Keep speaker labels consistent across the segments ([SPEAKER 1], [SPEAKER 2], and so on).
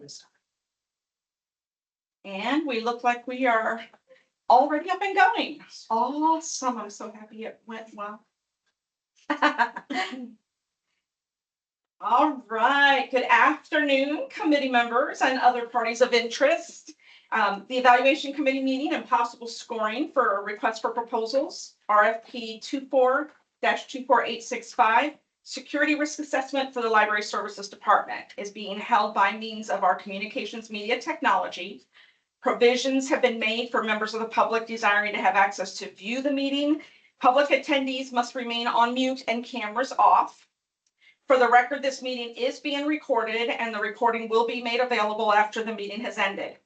[SPEAKER 1] this
[SPEAKER 2] And we look like we are already up and going. Awesome. I'm so happy it went well. All right. Good afternoon, committee members and other parties of interest. The evaluation committee meeting and possible scoring for a request for proposals, RFP-24-24865, security risk assessment for the library services department, is being held by means of our communications media technology. Provisions have been made for members of the public desiring to have access to view the meeting. Public attendees must remain on mute and cameras off. For the record, this meeting is being recorded and the recording will be made available after the meeting has ended.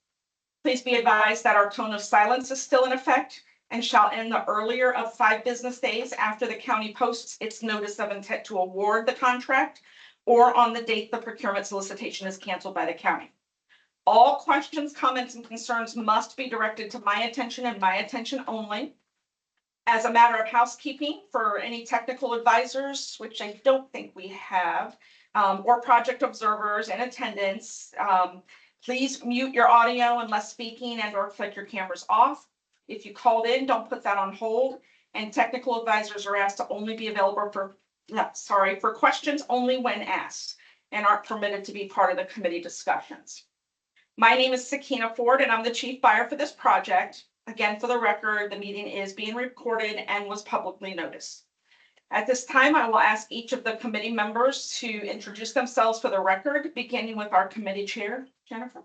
[SPEAKER 2] Please be advised that our tone of silence is still in effect and shall end the earlier of 5 business days after the county posts its notice of intent to award the contract or on the date the procurement solicitation is canceled by the county. All questions, comments, and concerns must be directed to my attention and my attention only. As a matter of housekeeping, for any technical advisors, which I don't think we have, or project observers in attendance, please mute your audio unless speaking and or click your cameras off. If you called in, don't put that on hold. And technical advisors are asked to only be available for questions only when asked and aren't permitted to be part of the committee discussions. My name is Sakina Ford and I'm the chief buyer for this project. Again, for the record, the meeting is being recorded and was publicly noticed. At this time, I will ask each of the committee members to introduce themselves for the record, beginning with our committee chair, Jennifer.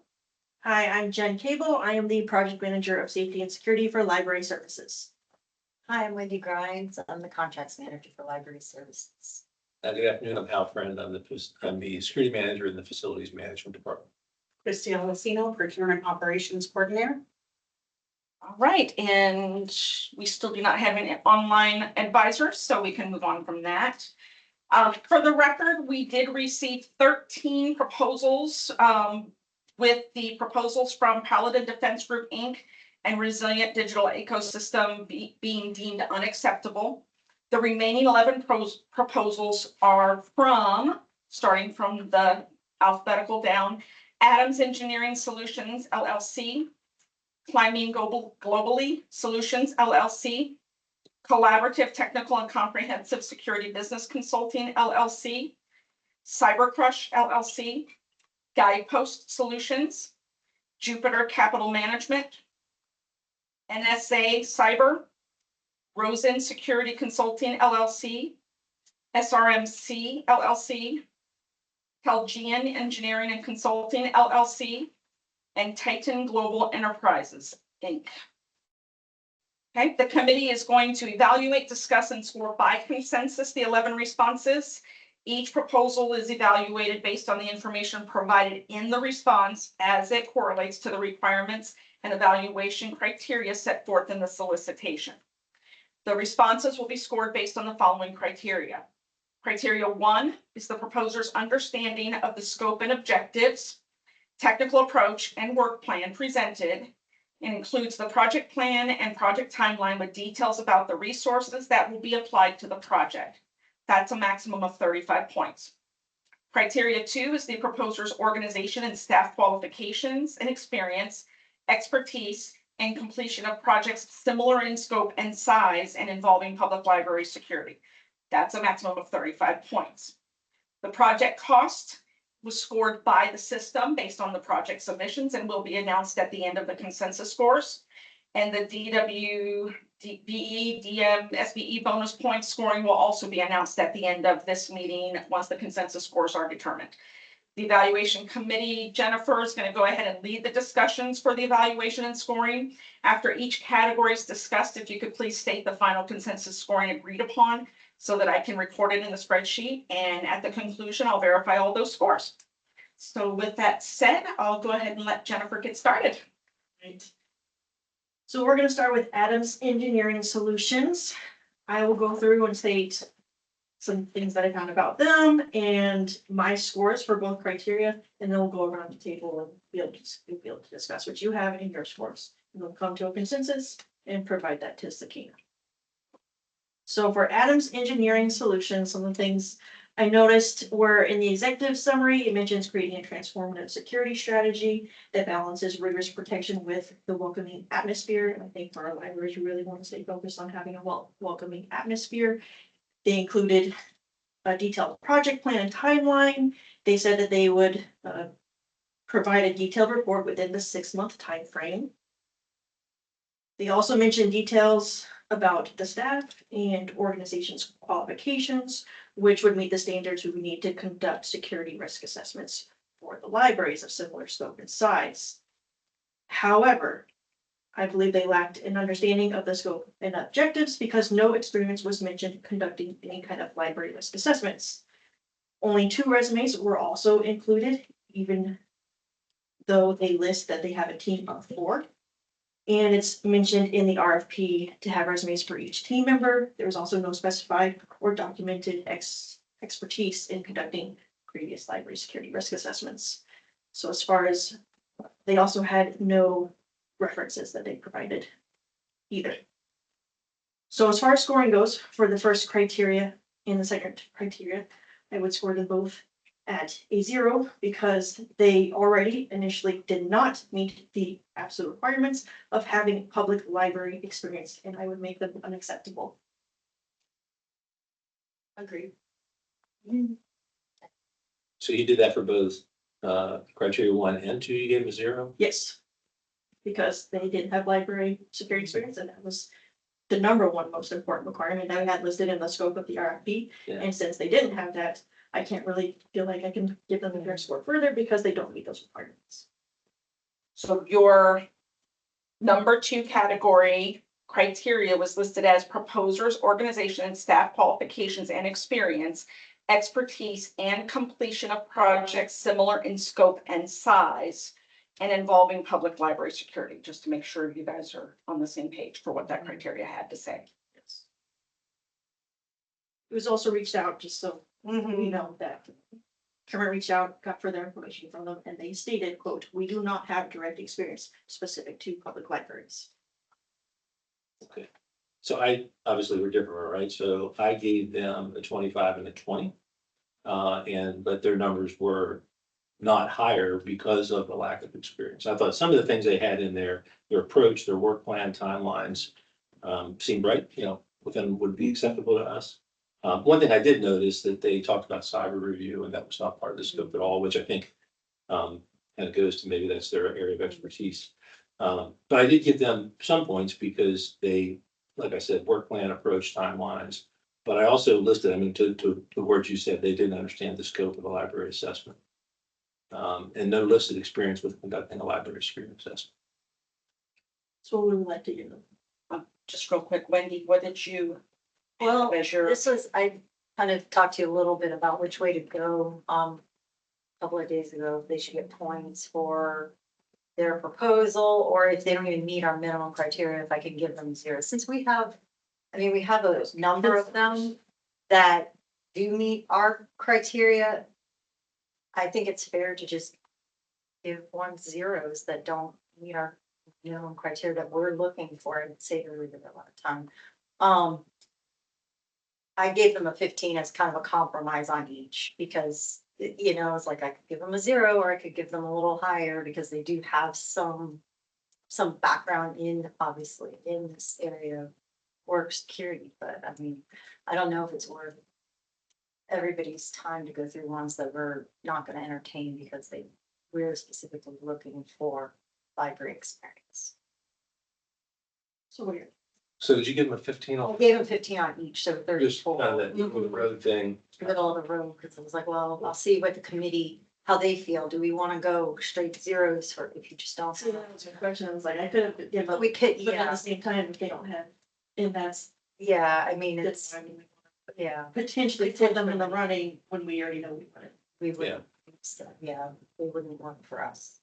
[SPEAKER 1] Hi, I'm Jen Cable. I am the project manager of safety and security for library services.
[SPEAKER 3] Hi, I'm Wendy Grimes. I'm the contracts manager for library services.
[SPEAKER 4] Good afternoon. I'm Hal Friend. I'm the security manager in the facilities management department.
[SPEAKER 5] Christy Alessino, procurement operations coordinator.
[SPEAKER 2] All right, and we still do not have any online advisors, so we can move on from that. For the record, we did receive 13 proposals with the proposals from Paladin Defense Group, Inc. and Resilient Digital Ecosystem being deemed unacceptable. The remaining 11 proposals are starting from the alphabetical down, Adams Engineering Solutions, LLC, Climbing Globally Solutions, LLC, Collaborative Technical and Comprehensive Security Business Consulting, LLC, CyberCrush, LLC, Guidepost Solutions, Jupiter Capital Management, NSA Cyber, Rosen Security Consulting, LLC, SRMC, LLC, Helgian Engineering and Consulting, LLC, and Titan Global Enterprises, Inc. Okay, the committee is going to evaluate, discuss, and score by consensus the 11 responses. Each proposal is evaluated based on the information provided in the response as it correlates to the requirements and evaluation criteria set forth in the solicitation. The responses will be scored based on the following criteria. Criteria 1 is the proposer's understanding of the scope and objectives, technical approach, and work plan presented. It includes the project plan and project timeline with details about the resources that will be applied to the project. That's a maximum of 35 points. Criteria 2 is the proposer's organization and staff qualifications and experience, expertise, and completion of projects similar in scope and size and involving public library security. That's a maximum of 35 points. The project cost was scored by the system based on the project submissions and will be announced at the end of the consensus scores. And the DW, DBE, DM, SBE bonus points scoring will also be announced at the end of this meeting once the consensus scores are determined. The evaluation committee, Jennifer, is going to go ahead and lead the discussions for the evaluation and scoring. After each category is discussed, if you could please state the final consensus scoring agreed upon so that I can record it in the spreadsheet. And at the conclusion, I'll verify all those scores. So with that said, I'll go ahead and let Jennifer get started.
[SPEAKER 1] Right. So we're going to start with Adams Engineering Solutions. I will go through and state some things that I found about them and my scores for both criteria, and then we'll go around the table and be able to discuss what you have in your scores. And we'll come to a consensus and provide that to Sakina. So for Adams Engineering Solutions, some of the things I noticed where in the executive summary, it mentions creating a transformative security strategy that balances rigorous protection with the welcoming atmosphere. And I think for our libraries, we really want to stay focused on having a welcoming atmosphere. They included a detailed project plan and timeline. They said that they would provide a detailed report within the 6-month time frame. They also mentioned details about the staff and organization's qualifications, which would meet the standards we need to conduct security risk assessments for the libraries of similar scope and size. However, I believe they lacked an understanding of the scope and objectives because no experience was mentioned conducting any kind of library risk assessments. Only 2 resumes were also included, even though they list that they have a team of 4. And it's mentioned in the RFP to have resumes for each team member. There was also no specified or documented expertise in conducting previous library security risk assessments. So as far as, they also had no references that they provided either. So as far as scoring goes, for the first criteria and the second criteria, I would score them both at a 0 because they already initially did not meet the absolute requirements of having public library experience, and I would make them unacceptable.
[SPEAKER 3] Agreed.
[SPEAKER 4] So you did that for both criteria 1 and 2, you gave them a 0?
[SPEAKER 1] Yes, because they didn't have library security experience, and that was the #1 most important requirement that I had listed in the scope of the RFP.
[SPEAKER 4] Yeah.
[SPEAKER 1] And since they didn't have that, I can't really feel like I can give them a fair score further because they don't meet those requirements.
[SPEAKER 2] So your #2 category criteria was listed as proposers, organization, and staff qualifications and experience, expertise, and completion of projects similar in scope and size, and involving public library security, just to make sure you guys are on the same page for what that criteria had to say.
[SPEAKER 1] Yes. It was also reached out just so we know that Cameron reached out, got further information from them, and they stated, quote, "We do not have direct experience specific to public libraries."
[SPEAKER 4] Okay. So I, obviously we're different, right? So I gave them a 25 and a 20. But their numbers were not higher because of the lack of experience. I thought some of the things they had in there, their approach, their work plan, timelines, seemed right, within would be acceptable to us. One thing I did notice that they talked about cyber review, and that was not part of the scope at all, which I think kind of goes to maybe that's their area of expertise. But I did give them some points because they, like I said, work plan, approach, timelines. But I also listed, to the words you said, they didn't understand the scope of the library assessment. And no listed experience with conducting a library security assessment.
[SPEAKER 1] So what we would like to give them.
[SPEAKER 2] Just real quick, Wendy, what did you
[SPEAKER 3] Well,
[SPEAKER 2] measure?
[SPEAKER 3] this was, I kind of talked to you a little bit about which way to go, a couple of days ago. They should get points for their proposal, or if they don't even meet our minimum criteria, if I could give them 0. Since we have, we have a number of them that do meet our criteria. I think it's fair to just give 1 zeros that don't meet our minimum criteria that we're looking for and save everybody a lot of time. I gave them a 15 as kind of a compromise on each because, it's like I could give them a 0 or I could give them a little higher because they do have some background obviously in this area of work security. But I don't know if it's worth everybody's time to go through ones that we're not going to entertain because we're specifically looking for library experience.
[SPEAKER 1] So weird.
[SPEAKER 4] So did you give them a 15
[SPEAKER 3] I
[SPEAKER 4] on?
[SPEAKER 3] gave them 15 on each, so
[SPEAKER 4] Just
[SPEAKER 3] 34.
[SPEAKER 4] kind of that middle of the road thing.
[SPEAKER 3] Middle of the road, because I was like, well, I'll see what the committee, how they feel. Do we want to go straight 0s for if you just don't?
[SPEAKER 1] So that was my question. I was like, I could have given
[SPEAKER 3] But
[SPEAKER 1] them,
[SPEAKER 3] we could,
[SPEAKER 1] but at
[SPEAKER 3] yeah,
[SPEAKER 1] the same time, if they don't have, and that's
[SPEAKER 3] it's,
[SPEAKER 1] I mean,
[SPEAKER 3] yeah,
[SPEAKER 1] potentially put them in the running when we already know we want it.
[SPEAKER 3] we would, they wouldn't work for us.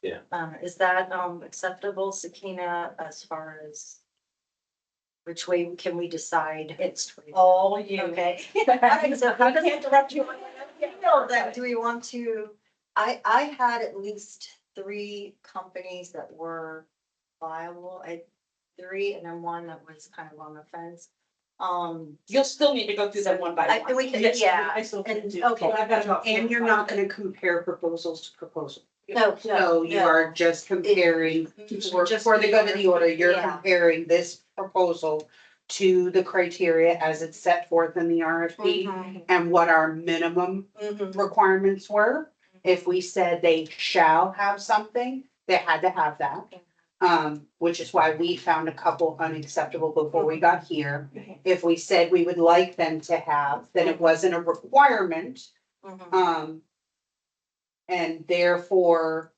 [SPEAKER 4] Yeah.
[SPEAKER 3] Is that acceptable, Sakina, as far as which way can we decide?
[SPEAKER 2] It's all you.
[SPEAKER 3] Okay.
[SPEAKER 2] So how does it direct you?
[SPEAKER 3] Do we want to, I had at least 3 companies that were viable, 3, and then 1 that was kind of on the fence.
[SPEAKER 2] You'll still need to go through them one by
[SPEAKER 3] I,
[SPEAKER 2] one.
[SPEAKER 3] we can,
[SPEAKER 1] Yes,
[SPEAKER 3] yeah.
[SPEAKER 1] I still can
[SPEAKER 3] and-
[SPEAKER 1] do.
[SPEAKER 3] Okay.
[SPEAKER 1] I've got about.
[SPEAKER 5] And you're not gonna compare proposals to proposal.
[SPEAKER 3] No,
[SPEAKER 5] So you are just comparing,
[SPEAKER 1] Just
[SPEAKER 5] for the good of the order, you're
[SPEAKER 3] Yeah.
[SPEAKER 5] comparing this proposal to the criteria as it's set forth in the RFP
[SPEAKER 3] Mhm,
[SPEAKER 5] and what our minimum
[SPEAKER 3] mhm.
[SPEAKER 5] requirements were. If we said they shall have something, they had to have that. Which is why we found a couple unacceptable before we got here. If we said we would like them to have, then it wasn't a requirement,
[SPEAKER 3] Mhm.
[SPEAKER 5] and therefore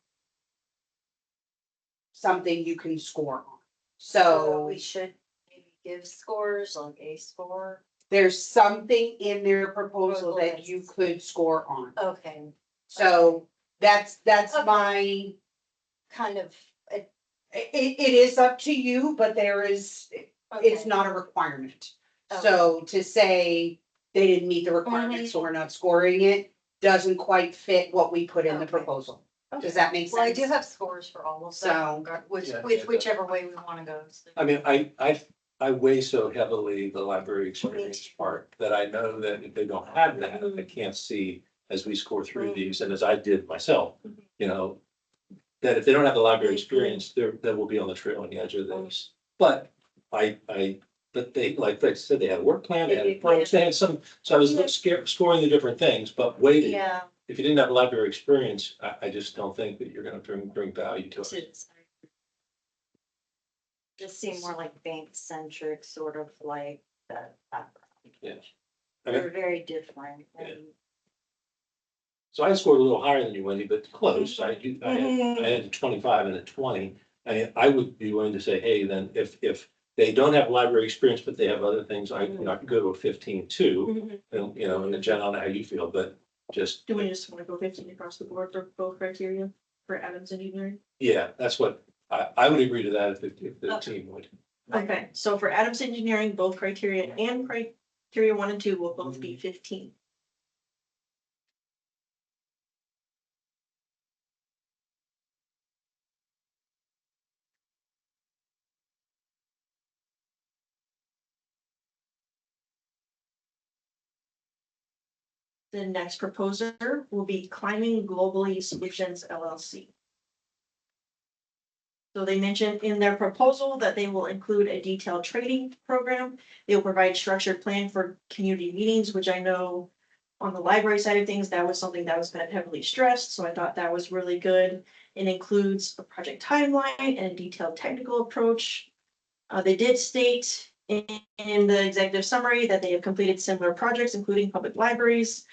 [SPEAKER 5] something you can score on. So
[SPEAKER 3] We should maybe give scores, like a score.
[SPEAKER 5] there's something in their proposal that you could score on.
[SPEAKER 3] Okay,
[SPEAKER 5] So that's
[SPEAKER 3] Okay.
[SPEAKER 5] my,
[SPEAKER 3] kind of,
[SPEAKER 5] it is up to you, but it's
[SPEAKER 3] okay.
[SPEAKER 5] not a requirement.
[SPEAKER 3] Okay.
[SPEAKER 5] So to say they didn't meet the requirements, so we're not scoring it, doesn't quite fit what we put in the
[SPEAKER 3] Okay.
[SPEAKER 5] proposal. Does that make sense?
[SPEAKER 3] Well, I do have scores for all of them, whichever way we wanna go. So-
[SPEAKER 4] I mean, I weigh so heavily the library experience part that I know that if they don't have that, I can't see as we score through these and as I did myself, you know, that if they don't have the library experience, they will be on the trailing edge of this. But but they, like I said, they had a work plan, they had approach, they had some, so I was scoring the different things, but weighting.
[SPEAKER 3] Yeah.
[SPEAKER 4] If you didn't have a library experience, I just don't think that you're gonna bring value to it.
[SPEAKER 3] Just seem more like bank centric, sort of like that background.
[SPEAKER 4] Yeah. I mean-
[SPEAKER 3] They're very different. And
[SPEAKER 4] So I scored a little higher than you, Wendy, but close. I had a 25 and a 20. I would be willing to say, hey, then if they don't have library experience, but they have other things, I could go to a 15 too. And, you know, and then Jen, I don't know how you feel, but just,
[SPEAKER 1] Do we just wanna go 15 across the board for both criteria for Adams Engineering?
[SPEAKER 4] yeah, that's what, I would agree to that if the team would.
[SPEAKER 1] Okay, so for Adams Engineering, both criteria and criteria 1 and 2 will both be 15. The next proposer will be Climbing Globally Solutions LLC. So they mentioned in their proposal that they will include a detailed training program. They'll provide structured plan for community meetings, which I know on the library side of things, that was something that was kind of heavily stressed, so I thought that was really good. It includes a project timeline and a detailed technical approach. They did state in the executive summary that they have completed similar projects, including public libraries,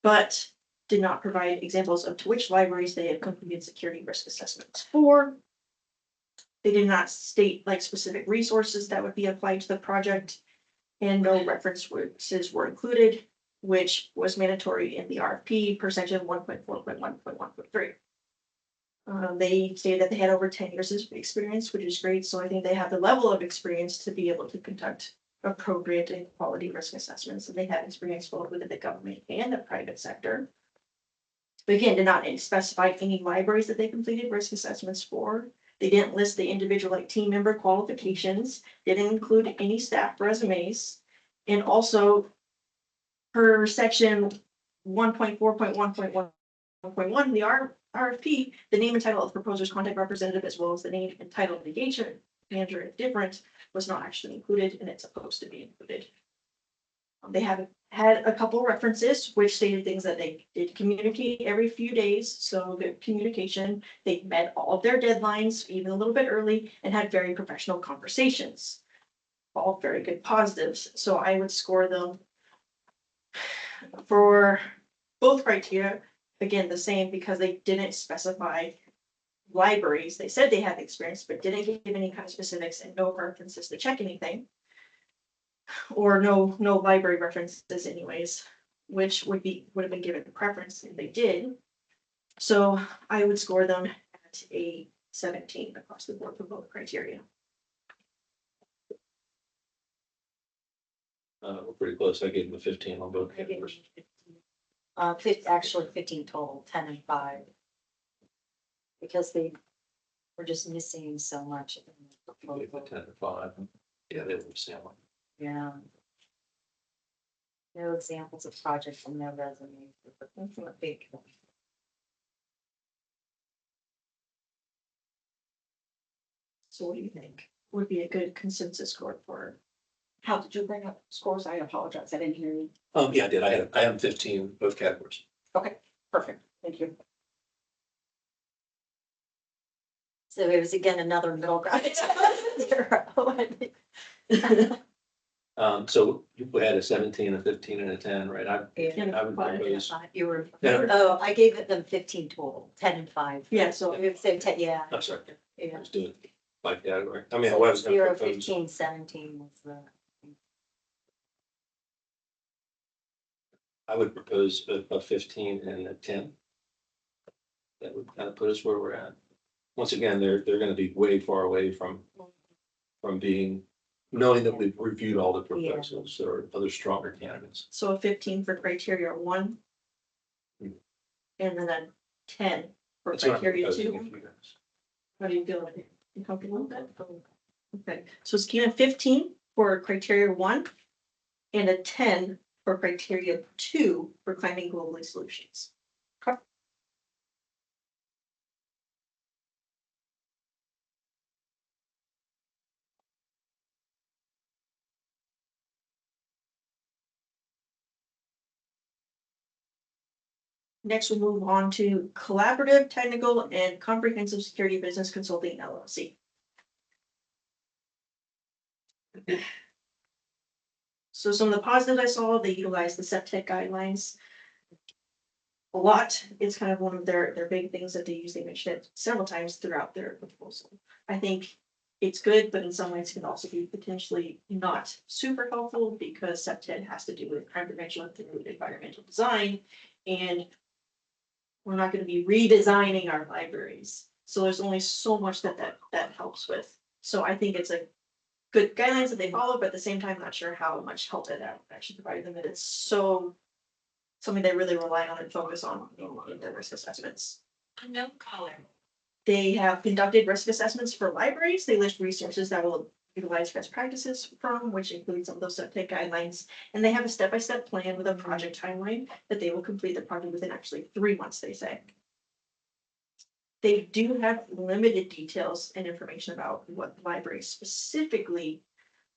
[SPEAKER 1] but did not provide examples of to which libraries they have completed security risk assessments for. They did not state like specific resources that would be applied to the project, and no references were included, which was mandatory in the RFP per section 1.4.1.1.3. They stated that they had over 10 years of experience, which is great, so I think they have the level of experience to be able to conduct appropriate and quality risk assessments, and they have experience both within the government and the private sector. But again, did not specify any libraries that they completed risk assessments for. They didn't list the individual like team member qualifications, didn't include any staff resumes. And also per section 1.4.1.1.1, the RFP, the name and title of the proposer's contact representative, as well as the name and title of the engagement manager, if different, was not actually included, and it's supposed to be included. They have had a couple references which stated things that they did communicate every few days, so good communication. They met all of their deadlines, even a little bit early, and had very professional conversations. All very good positives, so I would score them for both criteria, again, the same, because they didn't specify libraries. They said they had experience, but didn't give any kind of specifics and no references to check anything. Or no library references anyways, which would have been given the preference if they did. So I would score them at a 17 across the board for both criteria.
[SPEAKER 4] We're pretty close. I gave them a 15 on both.
[SPEAKER 3] I gave them 15. Actually 15 total, 10 and 5. Because they were just missing so much. In the
[SPEAKER 4] I gave them
[SPEAKER 3] proposal.
[SPEAKER 4] 10 and 5. Yeah, they were the same one.
[SPEAKER 3] Yeah. No examples of projects in their resume. Big.
[SPEAKER 1] So what do you think would be a good consensus score for?
[SPEAKER 2] How did you bring up scores? I apologize. I didn't hear you.
[SPEAKER 4] Yeah, I did. I have 15 both categories.
[SPEAKER 2] Okay, perfect. Thank you.
[SPEAKER 3] So it was again another middle ground.
[SPEAKER 4] So you had a 17, a 15 and a 10, right? I would propose,
[SPEAKER 3] You were,
[SPEAKER 4] Yeah.
[SPEAKER 3] oh, I gave them 15 total, 10 and 5.
[SPEAKER 1] Yeah, so
[SPEAKER 3] So 10, yeah.
[SPEAKER 4] I'm sorry, I
[SPEAKER 3] Yeah.
[SPEAKER 4] was doing my category. I mean,
[SPEAKER 3] So
[SPEAKER 4] what I was gonna
[SPEAKER 3] 0,
[SPEAKER 4] propose,
[SPEAKER 3] 15, 17 was the.
[SPEAKER 4] I would propose a 15 and a 10. That would kind of put us where we're at. Once again, they're gonna be way far away from being, knowing that we've reviewed all the proposals or other stronger candidates.
[SPEAKER 1] so a 15 for criteria 1.
[SPEAKER 4] Hmm.
[SPEAKER 1] And then a 10 for
[SPEAKER 4] That's what I'm
[SPEAKER 1] criteria
[SPEAKER 4] proposing
[SPEAKER 1] 2.
[SPEAKER 4] if you guys-
[SPEAKER 1] How do you feel? You comfortable with that? Okay, so Sakina, 15 for criteria 1 and a 10 for criteria 2 for climbing globally solutions. Next, we'll move on to collaborative, technical, and comprehensive security business consulting LLC. So some of the positives I saw, they utilize the septic guidelines a lot. It's kind of one of their big things that they use. They mention it several times throughout their proposal. I think it's good, but in some ways it can also be potentially not super helpful because septic has to do with crime prevention through environmental design. And we're not going to be redesigning our libraries. So there's only so much that helps with. So I think it's a good guidelines that they follow, but at the same time, not sure how much help it actually provided them. And it's so something they really rely on and focus on in their risk assessments.
[SPEAKER 3] No color.
[SPEAKER 1] They have conducted risk assessments for libraries. They list resources that will utilize best practices from, which includes some of those septic guidelines. And they have a step-by-step plan with a project timeline that they will complete the project within actually 3 months, they say. They do have limited details and information about what libraries specifically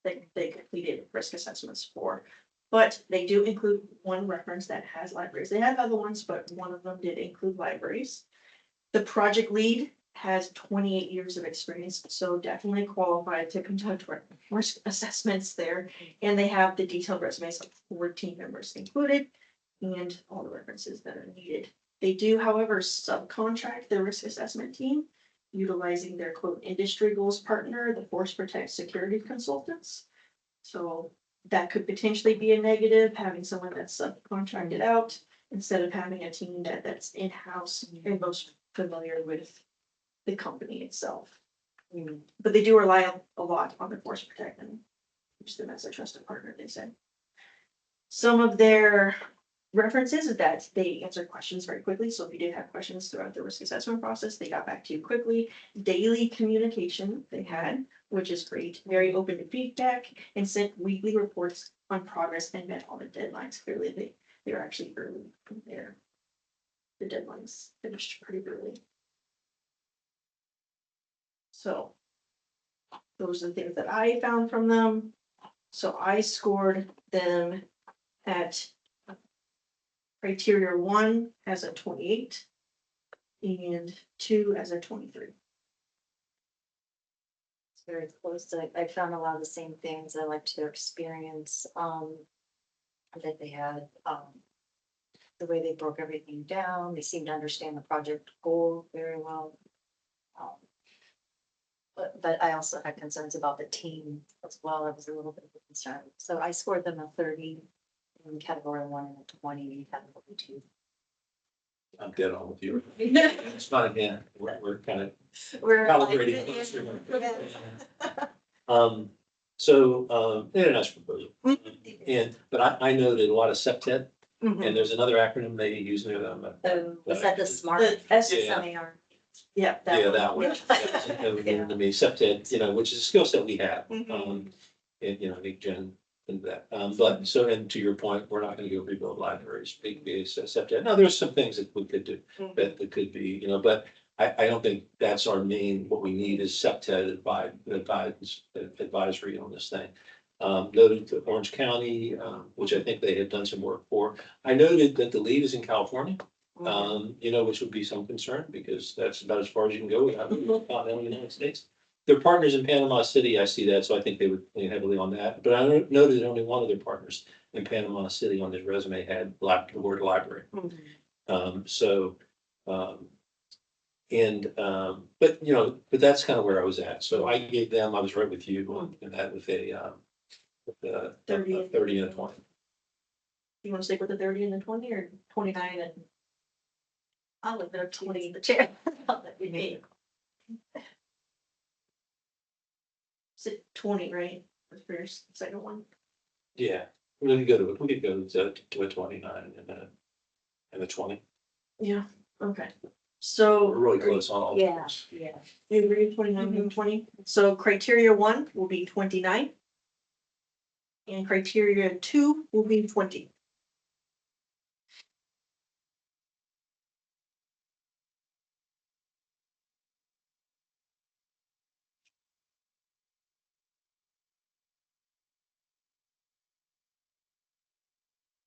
[SPEAKER 1] that they completed risk assessments for. But they do include one reference that has libraries. They have other ones, but one of them did include libraries. The project lead has 28 years of experience, so definitely qualified to conduct risk assessments there. And they have the detailed resumes of 14 members included and all the references that are needed. They do, however, subcontract the risk assessment team, utilizing their quote industry goals partner, the Force Protect Security Consultants. So that could potentially be a negative, having someone that's subcontracted out instead of having a team that's in-house and most familiar with the company itself. But they do rely a lot on the Force Protect and use them as a trusted partner, they said. Some of their references is that they answer questions very quickly. So if you did have questions throughout the risk assessment process, they got back to you quickly. Daily communication they had, which is great. Very open to feedback and sent weekly reports on progress and met all the deadlines. Clearly, they were actually early there. The deadlines finished pretty early. So those are the things that I found from them. So I scored them at criteria 1 as a 28 and 2 as a 23.
[SPEAKER 3] It's very close. I found a lot of the same things. I liked their experience, that they had, the way they broke everything down. They seemed to understand the project goal very well. But I also had concerns about the team as well. I was a little bit of a concern. So I scored them a 30 in category 1 and a 20 in category 2.
[SPEAKER 4] I'm dead on with you. It's fine, yeah, we're kind of
[SPEAKER 3] We're
[SPEAKER 4] calibrating. They had a nice proposal. But I know that a lot of septet, and there's another acronym they use near them.
[SPEAKER 3] Was that the smart?
[SPEAKER 1] The S-
[SPEAKER 3] SMAR?
[SPEAKER 1] Yeah.
[SPEAKER 4] Yeah, that one.
[SPEAKER 3] Yeah.
[SPEAKER 4] To me, septet, which is a skill set we have.
[SPEAKER 1] Mhm.
[SPEAKER 4] And, I think Jen in that. But so, and to your point, we're not gonna go rebuild libraries, except that, no, there's some things that we could do that could be, but I don't think that's our main, what we need is SEPTA advisory on this thing. Noted to Orange County, which I think they have done some work for. I noted that the lead is in California, which would be some concern because that's about as far as you can go without continental United States. Their partners in Panama City, I see that, so I think they would lean heavily on that. But I noted that only one of their partners in Panama City on his resume had the word library. But that's kind of where I was at. So I gave them, I was right with you on that with a 30 and a 20.
[SPEAKER 1] You wanna stick with the 30 and the 20 or 29 and? I'll leave it at 20 in the chair. I'll let you make. Is it 20, right? The first, second one?
[SPEAKER 4] Yeah, we could go to a 29 and a 20.
[SPEAKER 1] Yeah, okay. So.
[SPEAKER 4] We're really close on all.
[SPEAKER 3] Yeah, yeah.
[SPEAKER 1] You agree, 29 and 20? So criteria 1 will be 29. And criteria 2 will be 20.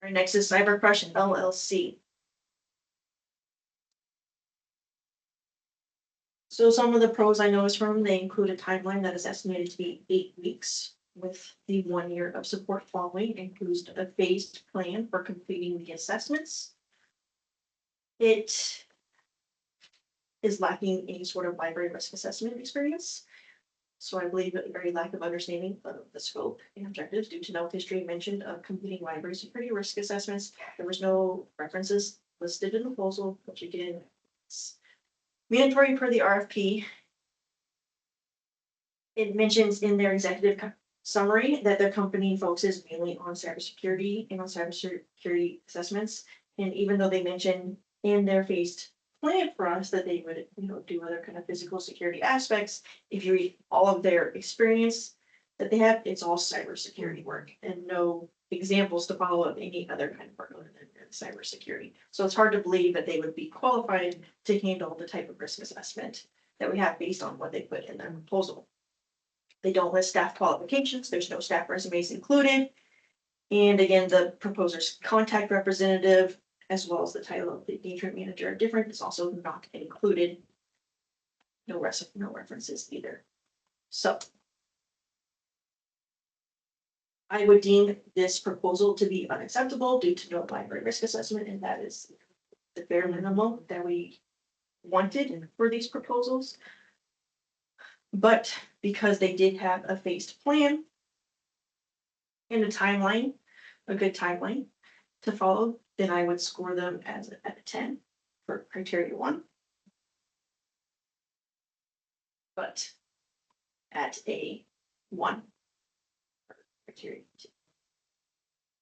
[SPEAKER 1] Right, next is Cyber Crush LLC. So some of the pros I noticed from them, they include a timeline that is estimated to be 8 weeks, with the 1 year of support following, includes a phased plan for completing the assessments. It is lacking any sort of library risk assessment experience. So I believe that a very lack of understanding of the scope and objectives due to no history mentioned of completing library security risk assessments. There was no references listed in the proposal, which again, is mandatory per the RFP. It mentions in their executive summary that their company focuses mainly on cybersecurity and on cybersecurity assessments. And even though they mention in their phased plan for us that they would, do other kind of physical security aspects, if you read all of their experience that they have, it's all cybersecurity work and no examples to follow of any other kind of work other than cybersecurity. So it's hard to believe that they would be qualified to handle the type of risk assessment that we have based on what they put in their proposal. They don't list staff qualifications. There's no staff resumes included. And again, the proposer's contact representative, as well as the title of the engagement manager are different. It's also not included. No references either. So I would deem this proposal to be unacceptable due to no library risk assessment, and that is the bare minimum that we wanted for these proposals. But because they did have a phased plan and a timeline, a good timeline to follow, then I would score them at a 10 for criteria 1. But at a 1 for criteria 2.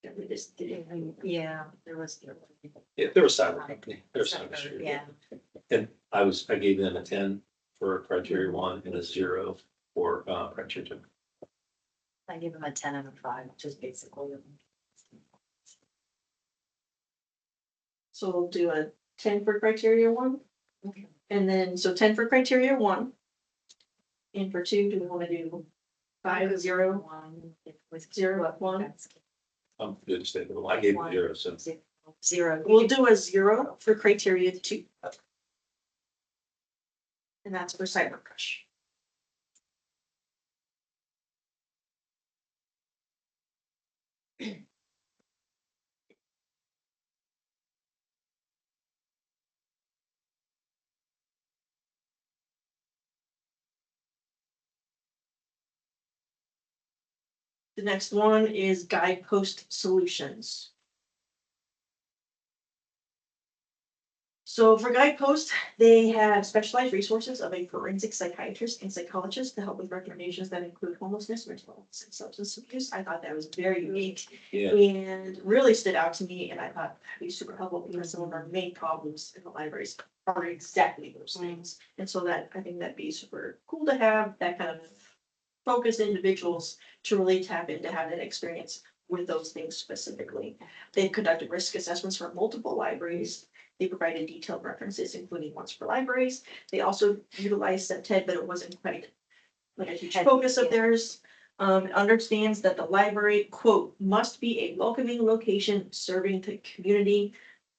[SPEAKER 1] That we just didn't.
[SPEAKER 3] Yeah, there was.
[SPEAKER 4] Yeah, there was cyber company, there's cyber.
[SPEAKER 3] Yeah.
[SPEAKER 4] And I gave them a 10 for criteria 1 and a 0 for criteria 2.
[SPEAKER 3] I give them a 10 and a 5, which is basically.
[SPEAKER 1] So we'll do a 10 for criteria 1.
[SPEAKER 3] Okay.
[SPEAKER 1] And then, so 10 for criteria 1. And for 2, do we want to do 5, 0, 0, 1?
[SPEAKER 4] I'm good to stay with them. I gave them 0, so.
[SPEAKER 3] 0.
[SPEAKER 1] We'll do a 0 for criteria 2. And that's for Cyber Crush. The next one is Guidepost Solutions. So for Guidepost, they have specialized resources of a forensic psychiatrist and psychologist to help with recommendations that include homelessness, mental illness, and substance abuse. I thought that was very unique and really stood out to me, and I thought that'd be super helpful because some of our main problems in the libraries are exactly those things. And so that I think that'd be super cool to have that kind of focused individuals to really tap into have that experience with those things specifically. They've conducted risk assessments for multiple libraries. They provided detailed references, including ones for libraries. They also utilized SEPTED, but it wasn't quite like a huge focus of theirs. It understands that the library, quote, must be a welcoming location serving the community.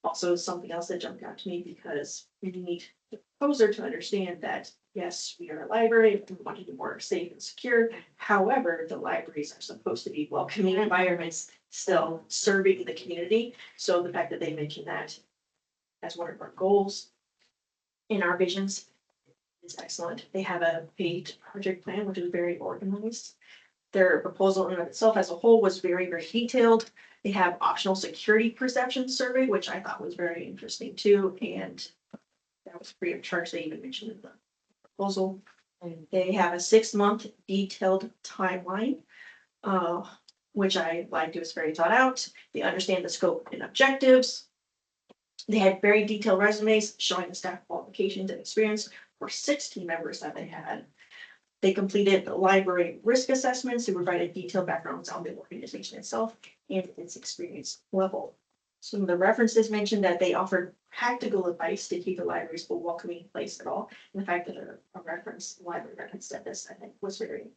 [SPEAKER 1] Also, something else that jumped out to me because we need the proposer to understand that, yes, we are a library, we want to be more safe and secure. However, the libraries are supposed to be welcoming environments, still serving the community. So the fact that they mentioned that as one of our goals in our visions is excellent. They have a paid project plan, which is very organized. Their proposal in and of itself as a whole was very, very detailed. They have optional security perception survey, which I thought was very interesting too, and that was free of charge. They even mentioned in the proposal. They have a 6-month detailed timeline, which I liked. It was very thought out. They understand the scope and objectives. They had very detailed resumes showing the staff qualifications and experience for 6 team members that they had. They completed the library risk assessments. They provided detailed backgrounds on the organization itself and its experience level. Some of the references mentioned that they offered practical advice to keep the libraries a welcoming place at all. And the fact that a library reference said this, I think, was very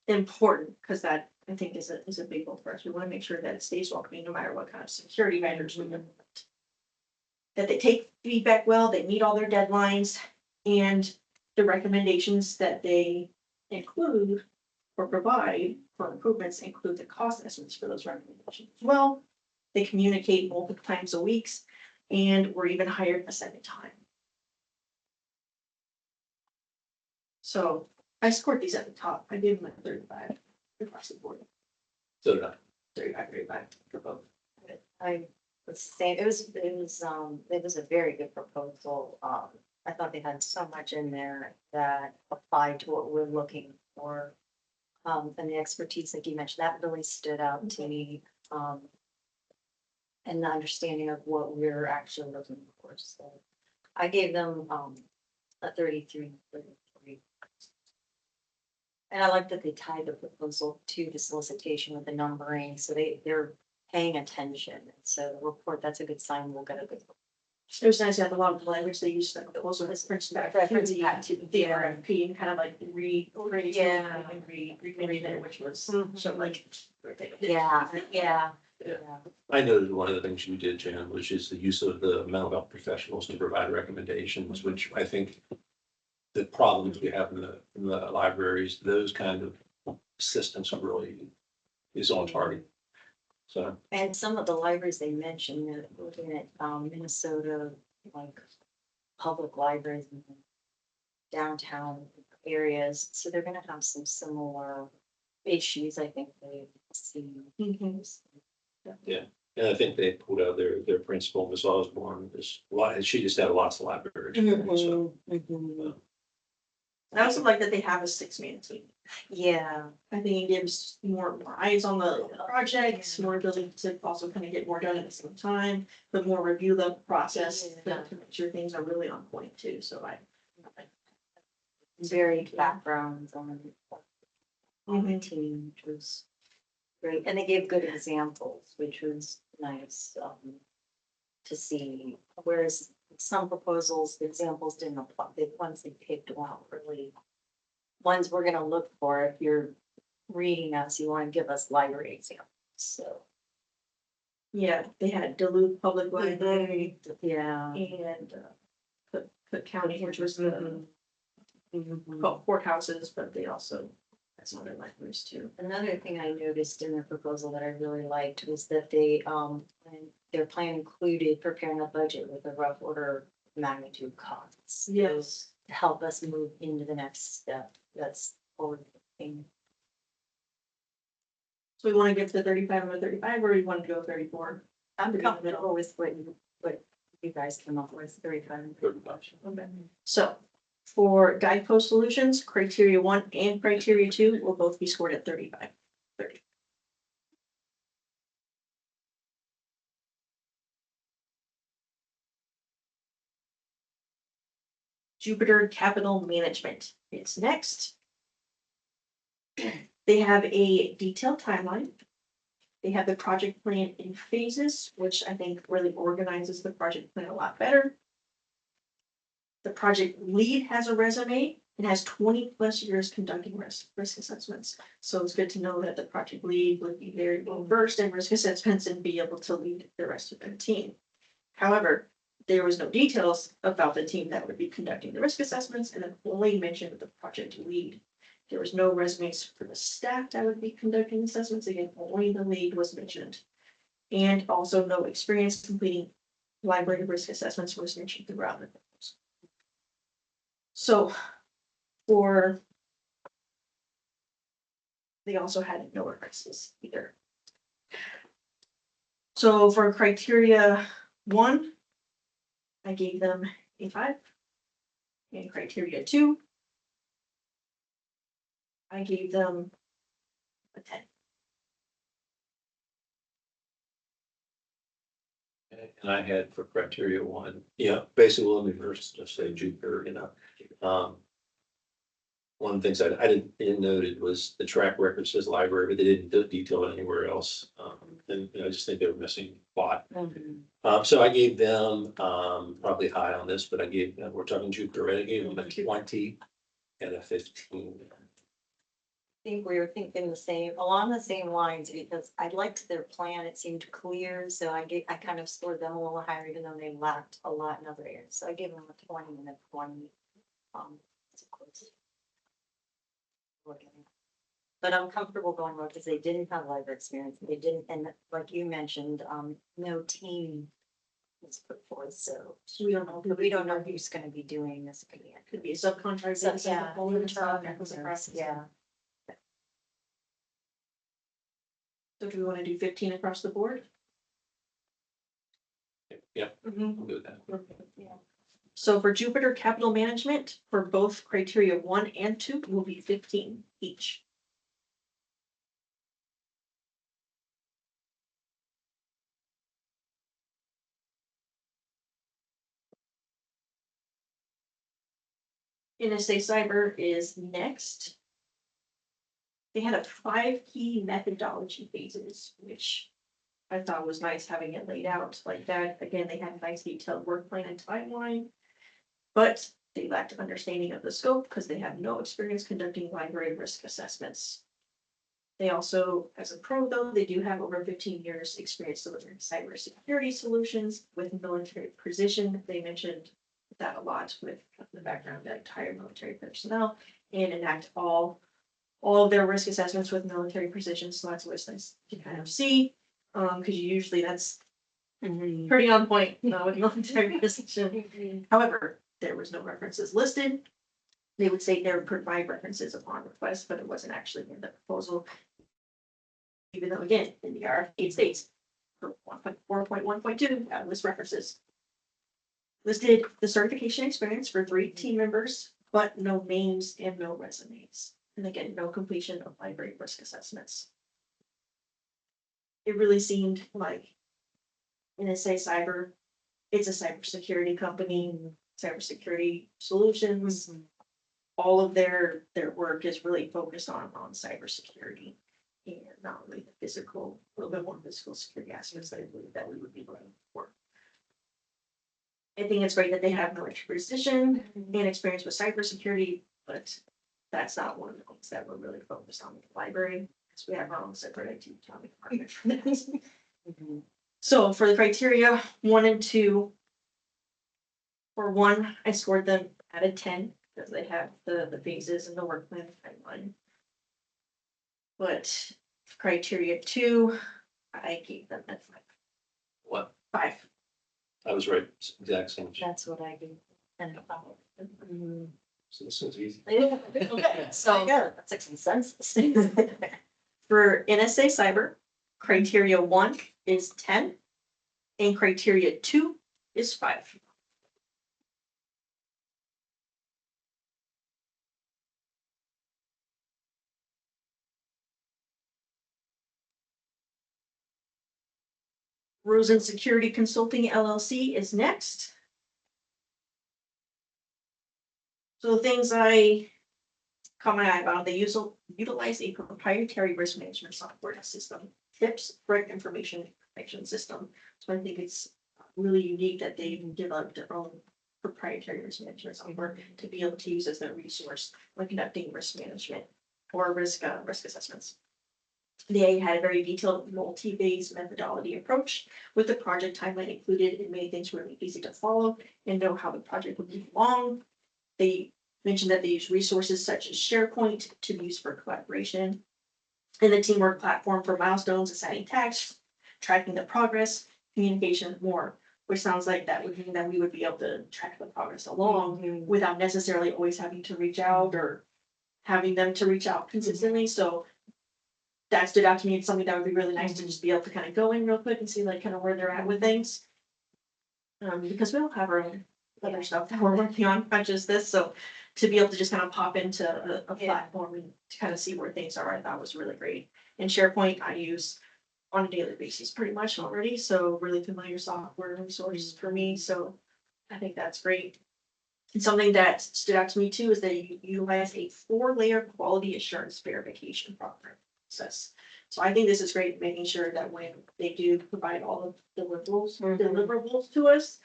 [SPEAKER 1] important because that I think is a big goal for us. We want to make sure that it stays welcoming no matter what kind of security measures we implement. That they take feedback well, they meet all their deadlines, and the recommendations that they include or provide for improvements include the cost estimates for those recommendations as well. They communicate multiple times a week and were even hired a second time. So I scored these at the top. I gave them a 35 across the board.
[SPEAKER 4] So did I.
[SPEAKER 1] 35 for both.
[SPEAKER 3] I was saying, it was a very good proposal. I thought they had so much in there that applied to what we're looking for. And the expertise, like you mentioned, that really stood out to me. And the understanding of what we're actually looking for. So I gave them a 33. And I like that they tied the proposal to the solicitation with the numbering, so they're paying attention. So the report, that's a good sign. We'll get a good.
[SPEAKER 1] It was nice to have a lot of the language they used, like also this French back to the RFP and kind of like read it, which was so like.
[SPEAKER 3] Yeah.
[SPEAKER 4] I noted one of the things you did, Jan, which is the use of the mental health professionals to provide recommendations, which I think the problems we have in the libraries, those kind of assistance really is on target. So.
[SPEAKER 3] And some of the libraries they mentioned, looking at Minnesota, like public libraries in downtown areas, so they're gonna have some similar issues, I think they see.
[SPEAKER 4] Yeah, and I think they pulled out their principal, Ms. Osborne, is a lot, and she just had lots of libraries. So,
[SPEAKER 1] I also like that they have a 6-man team.
[SPEAKER 3] Yeah,
[SPEAKER 1] I think it gives more eyes on the projects, more ability to also kind of get more done at the same time, but more review the process to make sure things are really on point too. So I
[SPEAKER 3] varied backgrounds on the team, which was great, and they gave good examples, which was nice to see. Whereas some proposals, the examples didn't apply. The ones they picked weren't really ones we're going to look for. If you're reading us, you want to give us library examples. So
[SPEAKER 1] yeah, they had Duluth Public Library
[SPEAKER 3] yeah,
[SPEAKER 1] and Cook County, which was the courthouses, but they also had some other libraries too.
[SPEAKER 3] another thing I noticed in their proposal that I really liked was that they their plan included preparing a budget with a rough order of magnitude costs.
[SPEAKER 1] Yes.
[SPEAKER 3] To help us move into the next step. That's forward thinking.
[SPEAKER 1] So we want to give the 35 and the 35, or we want to go 34?
[SPEAKER 3] I'm comfortable with what you guys came up with, 35 and 35.
[SPEAKER 1] Okay. So for guidepost solutions, criteria 1 and criteria 2 will both be scored at 35. 30. Jupiter Capital Management is next. They have a detailed timeline. They have the project plan in phases, which I think really organizes the project plan a lot better. The project lead has a resume and has 20+ years conducting risk assessments. So it's good to know that the project lead would be very well versed in risk assessments and be able to lead the rest of their team. However, there was no details about the team that would be conducting the risk assessments, and then only mentioned the project lead. There was no resumes for the staff that would be conducting assessments. Again, only the lead was mentioned. And also no experience completing library risk assessments was mentioned throughout the proposal. So they also had no references either. So for criteria 1, I gave them a 5. And criteria 2, I gave them a 10.
[SPEAKER 4] And I had for criteria 1, basically, let me first just say Jupiter, one of the things I didn't noted was the track record says library, but they didn't detail it anywhere else. And I just think they were missing a lot. So I gave them, probably high on this, but I gave them, we're talking Jupiter, right? I gave them a 20 and a 15.
[SPEAKER 3] I think we were thinking along the same lines, because I liked their plan. It seemed clear, so I kind of scored them a little higher, even though they lacked a lot in other areas. So I gave them a 20 and a 20. It's of course. But I'm comfortable going more because they didn't have library experience. They didn't, and like you mentioned, no team was put forth, so
[SPEAKER 1] So we don't know.
[SPEAKER 3] we don't know who's gonna be doing this again.
[SPEAKER 1] Could be a subcontractor.
[SPEAKER 3] So,
[SPEAKER 1] some
[SPEAKER 3] yeah,
[SPEAKER 1] people in stock,
[SPEAKER 3] internal,
[SPEAKER 1] was a process.
[SPEAKER 3] yeah.
[SPEAKER 1] So do we want to do 15 across the board?
[SPEAKER 4] Yeah,
[SPEAKER 1] Mm-hmm.
[SPEAKER 4] I'll do that.
[SPEAKER 1] Yeah. So for Jupiter Capital Management, for both criteria 1 and 2, will be 15 each. NSA Cyber is next. They had a 5 key methodology phases, which I thought was nice having it laid out like that. Again, they had a nice detailed work plan and timeline, but they lacked understanding of the scope because they have no experience conducting library risk assessments. They also, as a pro though, they do have over 15 years experience delivering cybersecurity solutions with military precision. They mentioned that a lot with the background that entire military personnel and enact all of their risk assessments with military precision. So that's always nice to kind of see, because usually that's pretty on point with military precision. However, there was no references listed. They would say they would provide references upon request, but it wasn't actually in the proposal. Even though, again, in the RFP it states for 1.4.1.2, that list references. Listed the certification experience for 3 team members, but no names and no resumes. And again, no completion of library risk assessments. It really seemed like NSA Cyber, it's a cybersecurity company, cybersecurity solutions. All of their work is really focused on cybersecurity and not really the physical, a little bit more physical security aspects that I believe that we would be looking for. I think it's great that they have military precision and experience with cybersecurity, but that's not one of the things that we're really focused on in the library, because we have our own separate IT department for this. So for the criteria 1 and 2, for 1, I scored them at a 10 because they have the phases and the work plan timeline. But for criteria 2, I gave them a 5.
[SPEAKER 4] What?
[SPEAKER 1] 5.
[SPEAKER 4] I was right, exact same.
[SPEAKER 3] That's what I do. And
[SPEAKER 4] So this is easy.
[SPEAKER 3] okay, so yeah, that's a consensus.
[SPEAKER 1] For NSA Cyber, criteria 1 is 10, and criteria 2 is 5. Rosen Security Consulting LLC is next. So things I caught my eye about, they utilize a proprietary risk management software system, TIPS, threat information system. So I think it's really unique that they've developed their own proprietary risk management software to be able to use as their resource when conducting risk management or risk assessments. They had a very detailed multi-phase methodology approach with the project timeline included. It made things really easy to follow and know how the project would move along. They mentioned that they use resources such as SharePoint to be used for collaboration and the teamwork platform for milestones, assigning tasks, tracking the progress, communication, and more, which sounds like that would mean that we would be able to track the progress along without necessarily always having to reach out or having them to reach out consistently. So that stood out to me. It's something that would be really nice to just be able to kind of go in real quick and see like kind of where they're at with things. Because we all have our own other stuff that we're working on, not just this. So to be able to just kind of pop into a platform and to kind of see where things are, I thought was really great. And SharePoint I use on a daily basis pretty much already. So really familiar software resource for me. So I think that's great. And something that stood out to me too is they utilize a 4-layer quality assurance verification process. So I think this is great, making sure that when they do provide all of the deliverables to us,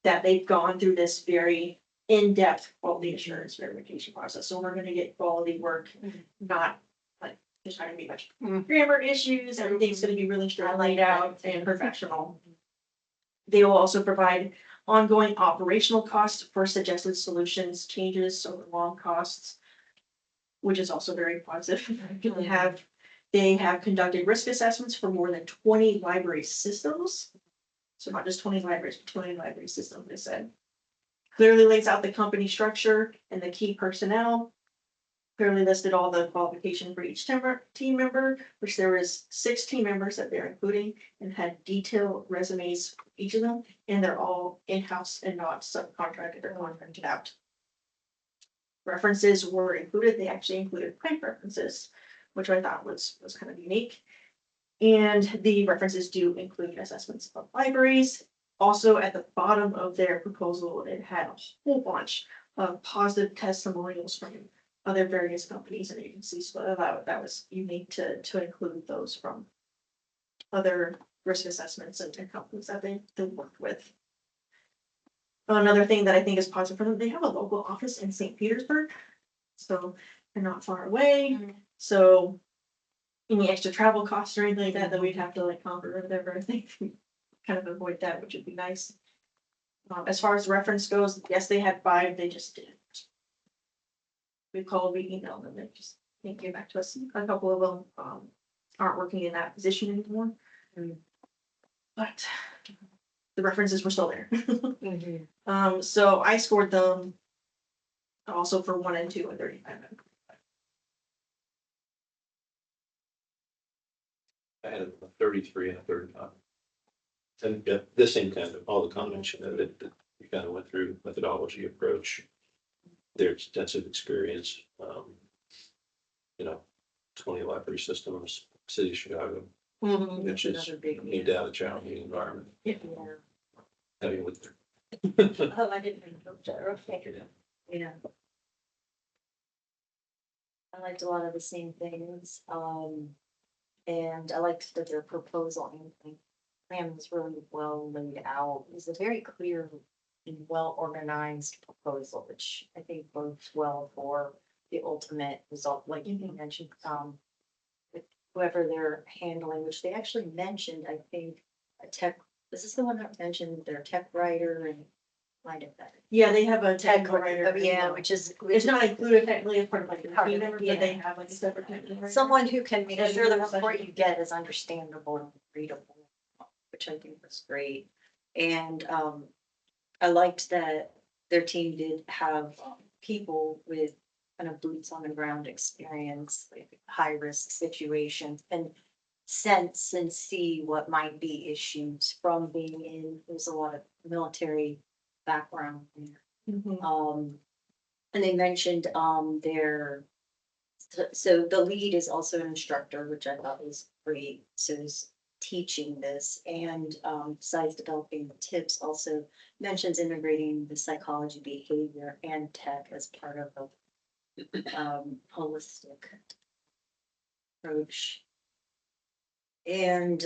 [SPEAKER 1] that they've gone through this very in-depth quality assurance verification process. So we're gonna get quality work, not like there's not gonna be much grammar issues. Everything's gonna be really straight laid out and professional. They will also provide ongoing operational costs for suggested solutions, changes, over long costs, which is also very positive. They have conducted risk assessments for more than 20 library systems. So not just 20 libraries, but 20 library systems, they said. Clearly lays out the company structure and the key personnel. Clearly listed all the qualification for each team member, which there was 6 team members that they're including, and had detailed resumes for each of them, and they're all in-house and not subcontracted or contracted out. References were included. They actually included client references, which I thought was kind of unique. And the references do include assessments of libraries. Also at the bottom of their proposal, it had a whole bunch of positive testimonials from other various companies and agencies. So that was unique to include those from other risk assessments and companies that they worked with. Another thing that I think is positive for them, they have a local office in St. Petersburg. So they're not far away. So any extra travel costs or anything like that we'd have to like conquer or whatever, I think we kind of avoid that, which would be nice. As far as reference goes, yes, they had 5, they just didn't. We called, we emailed them, they just didn't get back to us. A couple of them aren't working in that position anymore. But the references were still there. So I scored them also for 1 and 2 and 35.
[SPEAKER 4] I had a 33 and a 35. And yeah, the same kind of, all the comments, that we kind of went through methodology approach, their extensive experience, 20 library systems, city of Chicago, which is no doubt a challenging environment. Having with
[SPEAKER 3] Oh, I didn't know that. Okay. Yeah. I liked a lot of the same things. And I liked that their proposal and plan was really well laid out. It was a very clear and well organized proposal, which I think bodes well for the ultimate result, like you mentioned, with whoever they're handling, which they actually mentioned, I think, a tech. This is the one that mentioned their tech writer and might have that.
[SPEAKER 1] Yeah, they have a technical writer.
[SPEAKER 3] Yeah, which is
[SPEAKER 1] It's not included technically as part of like the team member, but they have like a separate technical writer.
[SPEAKER 3] someone who can make sure the report you get is understandable and readable, which I think was great. And I liked that their team did have people with kind of boots on the ground experience, like high risk situations, and sense and see what might be issues from being in. There's a lot of military background there. And they mentioned so the lead is also an instructor, which I thought was great. So he's teaching this, and besides developing the tips, also mentions integrating the psychology, behavior, and tech as part of holistic approach. And,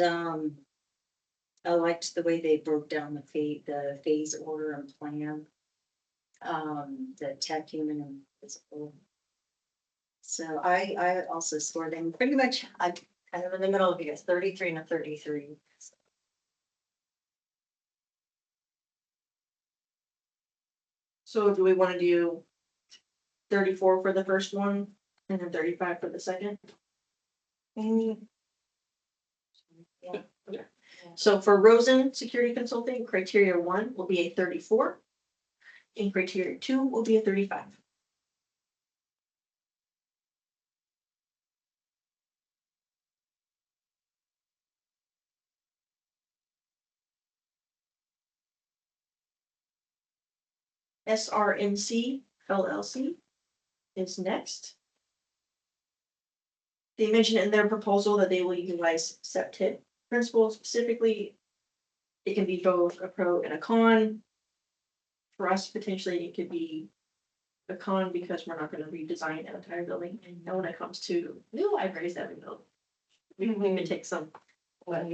[SPEAKER 3] I liked the way they broke down the phase order and plan. The tech, human and physical. So I also scored them pretty much, I'm kind of in the middle of you guys, 33 and a 33.
[SPEAKER 1] So do we wanna do 34 for the first one and then 35 for the second?
[SPEAKER 3] Yeah.
[SPEAKER 1] So for Rosen Security Consulting, criteria 1 will be a 34. And criteria 2 will be a 35. SRMC LLC is next. They mentioned in their proposal that they will utilize septet principles specifically. It can be both a pro and a con. For us, potentially, it could be a con because we're not gonna redesign an entire building. And when it comes to new libraries that we build, we can take some. But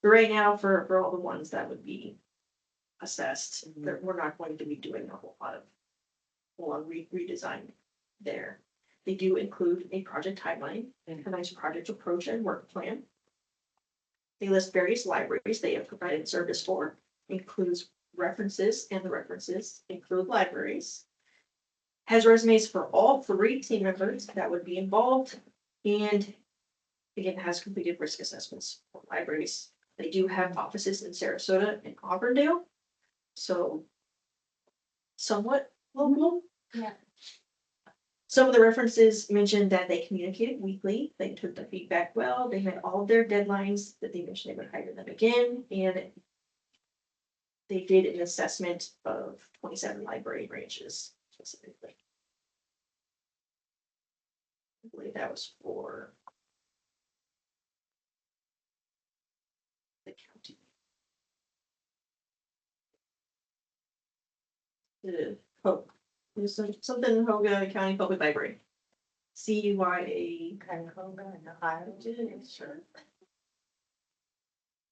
[SPEAKER 1] right now, for all the ones that would be assessed, that we're not going to be doing a whole lot of redesign there. They do include a project timeline, a nice project approach and work plan. They list various libraries they have provided service for, includes references, and the references include libraries. Has resumes for all 3 team members that would be involved, and again, has completed risk assessments for libraries. They do have offices in Sarasota and Auburndale, so somewhat local.
[SPEAKER 3] Yeah.
[SPEAKER 1] Some of the references mentioned that they communicated weekly, they took the feedback well, they met all of their deadlines, that they mentioned they would hire them again, and they did an assessment of 27 library branches specifically. I believe that was for the county. There's something in Hoga County Public Library. CUYA.
[SPEAKER 3] Kind of Hoga and Ohio.
[SPEAKER 1] Sure.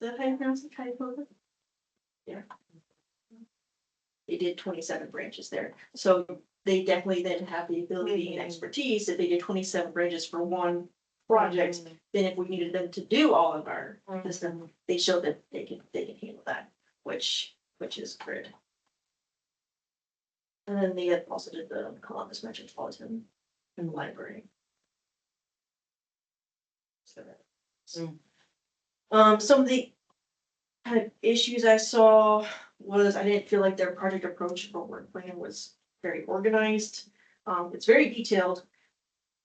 [SPEAKER 1] Is that how you pronounce it, Cuyahoga? Yeah. They did 27 branches there, so they definitely then have the ability and expertise. If they did 27 branches for one project, then if we needed them to do all of our system, they show that they can handle that, which is good. And then they had also did the Columbus Metropolitan in the library. So some of the kind of issues I saw was I didn't feel like their project approach for work plan was very organized. It's very detailed,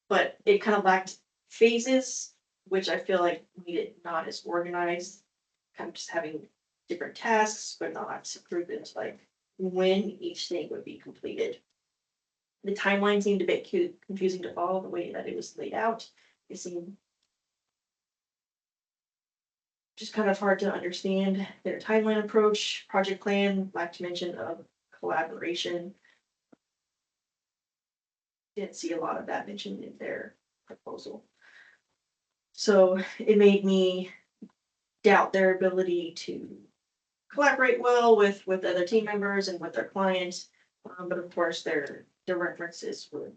[SPEAKER 1] but it kind of lacked phases, which I feel like made it not as organized. Kind of just having different tasks, but not grouped like when each thing would be completed. The timeline seemed a bit confusing to follow the way that it was laid out. It seemed just kind of hard to understand their timeline approach, project plan, lacked mention of collaboration. Didn't see a lot of that mentioned in their proposal. So it made me doubt their ability to collaborate well with other team members and with their clients. But of course, their references would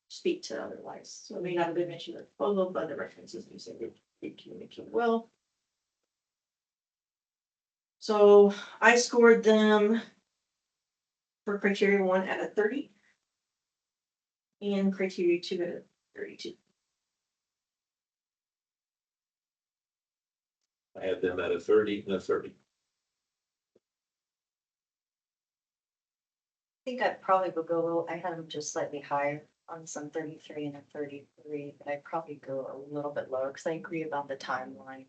[SPEAKER 1] speak to otherwise. So it may not have been mentioned in the proposal, but the references do say they communicate well. So I scored them for criteria 1 at a 30 and criteria 2 at a 32.
[SPEAKER 4] I had them at a 30 and a 30.
[SPEAKER 3] I think I probably would go a little, I had them just slightly higher on some 33 and a 33, but I'd probably go a little bit lower because I agree about the timeline.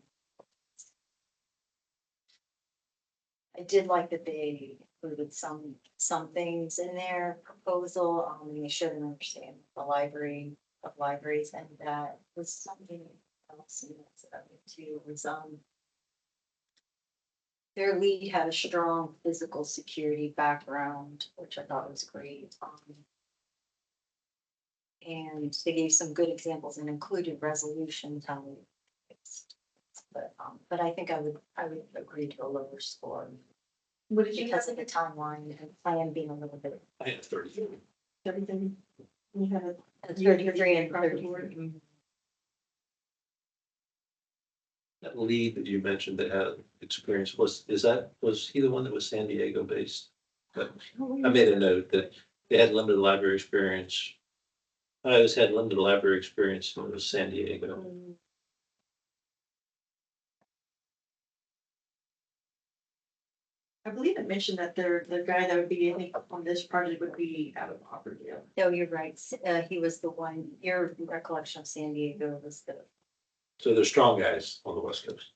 [SPEAKER 3] I did like that they included some things in their proposal. They showed an understanding of the library of libraries, and that was something else too. Was their lead had a strong physical security background, which I thought was great. And they gave some good examples and included resolutions how we fixed. But I think I would agree to a lower score
[SPEAKER 1] What did you
[SPEAKER 3] because
[SPEAKER 1] have?
[SPEAKER 3] of the timeline and plan being a little bit.
[SPEAKER 4] I had 33.
[SPEAKER 1] Everything. You have a
[SPEAKER 3] 33 and
[SPEAKER 1] across the
[SPEAKER 3] 33.
[SPEAKER 1] board.
[SPEAKER 4] That lead that you mentioned that had experience was he the one that was San Diego based? But I made a note that they had limited library experience. I just had limited library experience when it was San Diego.
[SPEAKER 1] I believe it mentioned that the guy that would be, I think, on this project would be out of Auburndale.
[SPEAKER 3] No, you're right. He was the one, your recollection of San Diego was the.
[SPEAKER 4] So they're strong guys on the West Coast.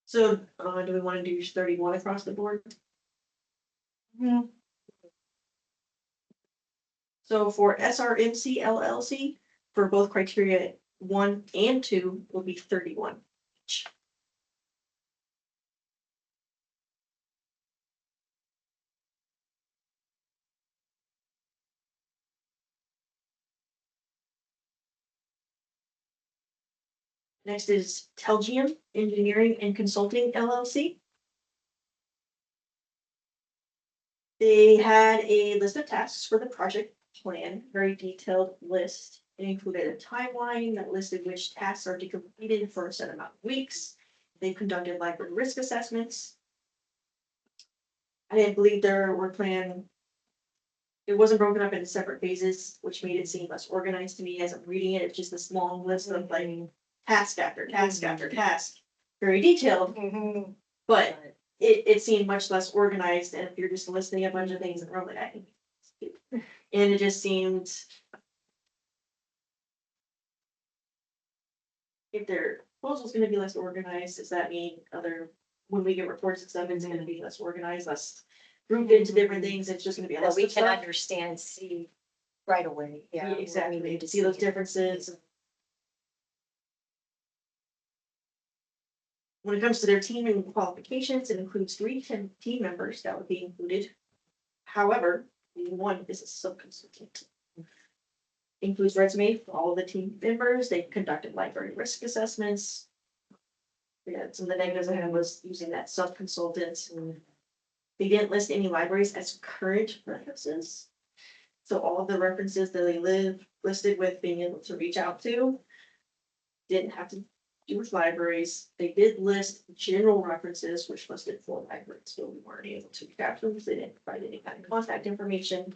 [SPEAKER 1] So, do we want to do 31 across the board? So for SRMC LLC, for both criteria 1 and 2 will be 31 each. Next is Telgium Engineering and Consulting LLC. They had a list of tasks for the project plan, very detailed list. It included a timeline that listed which tasks are to be completed for a set amount of weeks. They conducted library risk assessments. I didn't believe their work plan. It wasn't broken up into separate phases, which made it seem less organized to me as I'm reading it. It's just this long list of like task after task after task, very detailed, but it seemed much less organized. And if you're just listing a bunch of things in a row, like I think, and it just seemed, if their proposal's gonna be less organized, does that mean when we get reports and stuff, it's gonna be less organized, less grouped into different things, it's just gonna be a
[SPEAKER 3] That
[SPEAKER 1] list
[SPEAKER 3] we
[SPEAKER 1] of
[SPEAKER 3] can
[SPEAKER 1] stuff?
[SPEAKER 3] understand, see right away, yeah.
[SPEAKER 1] Yeah, exactly, to see those differences. When it comes to their team and qualifications, it includes 3 team members that would be included. However, one is a sub-consultant. Includes resume for all of the team members. They conducted library risk assessments. Yeah, some of the negatives I had was using that sub-consultant. They didn't list any libraries as current references. So all of the references that they listed with being able to reach out to didn't have to do with libraries. They did list general references, which listed 4 libraries, so we weren't able to capture them because they didn't provide any kind of contact information.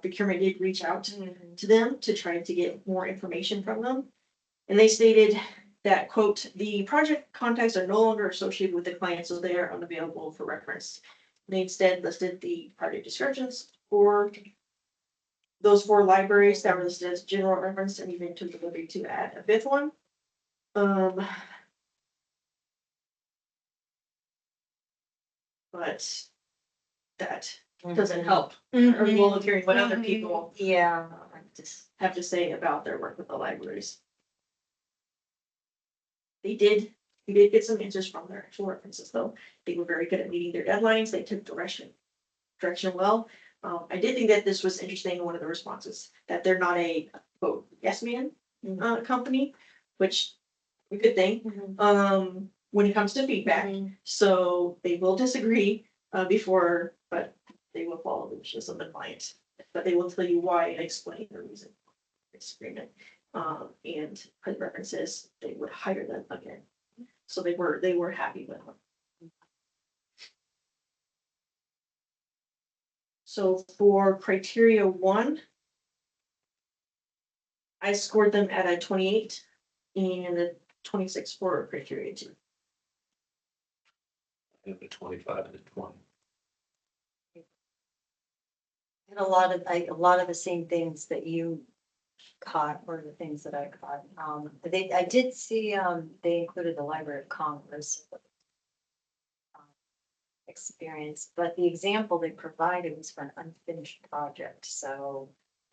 [SPEAKER 1] Procurement did reach out to them to try to get more information from them. And they stated that, quote, the project contacts are no longer associated with the client, so they are unavailable for reference. They instead listed the project descriptions for those 4 libraries that were listed as general reference, and even took the liberty to add a 5th one. But that doesn't help or volunteering what other people
[SPEAKER 3] Yeah,
[SPEAKER 1] just have to say about their work with the libraries. We did get some answers from their actual references, though. They were very good at meeting their deadlines. They took direction well. I did think that this was interesting in one of the responses, that they're not a quote yes man company, which a good thing. When it comes to feedback, so they will disagree before, but they will follow the wishes of the client. But they will tell you why and explain the reason for disagreement. And for the references, they would hire them again. So they were happy with them. So for criteria 1, I scored them at a 28 and a 26 for criteria 2.
[SPEAKER 4] I have a 25 and a 20.
[SPEAKER 3] and a lot of the same things that you caught were the things that I caught. I did see, they included the Library of Congress experience, but the example they provided was for an unfinished project, so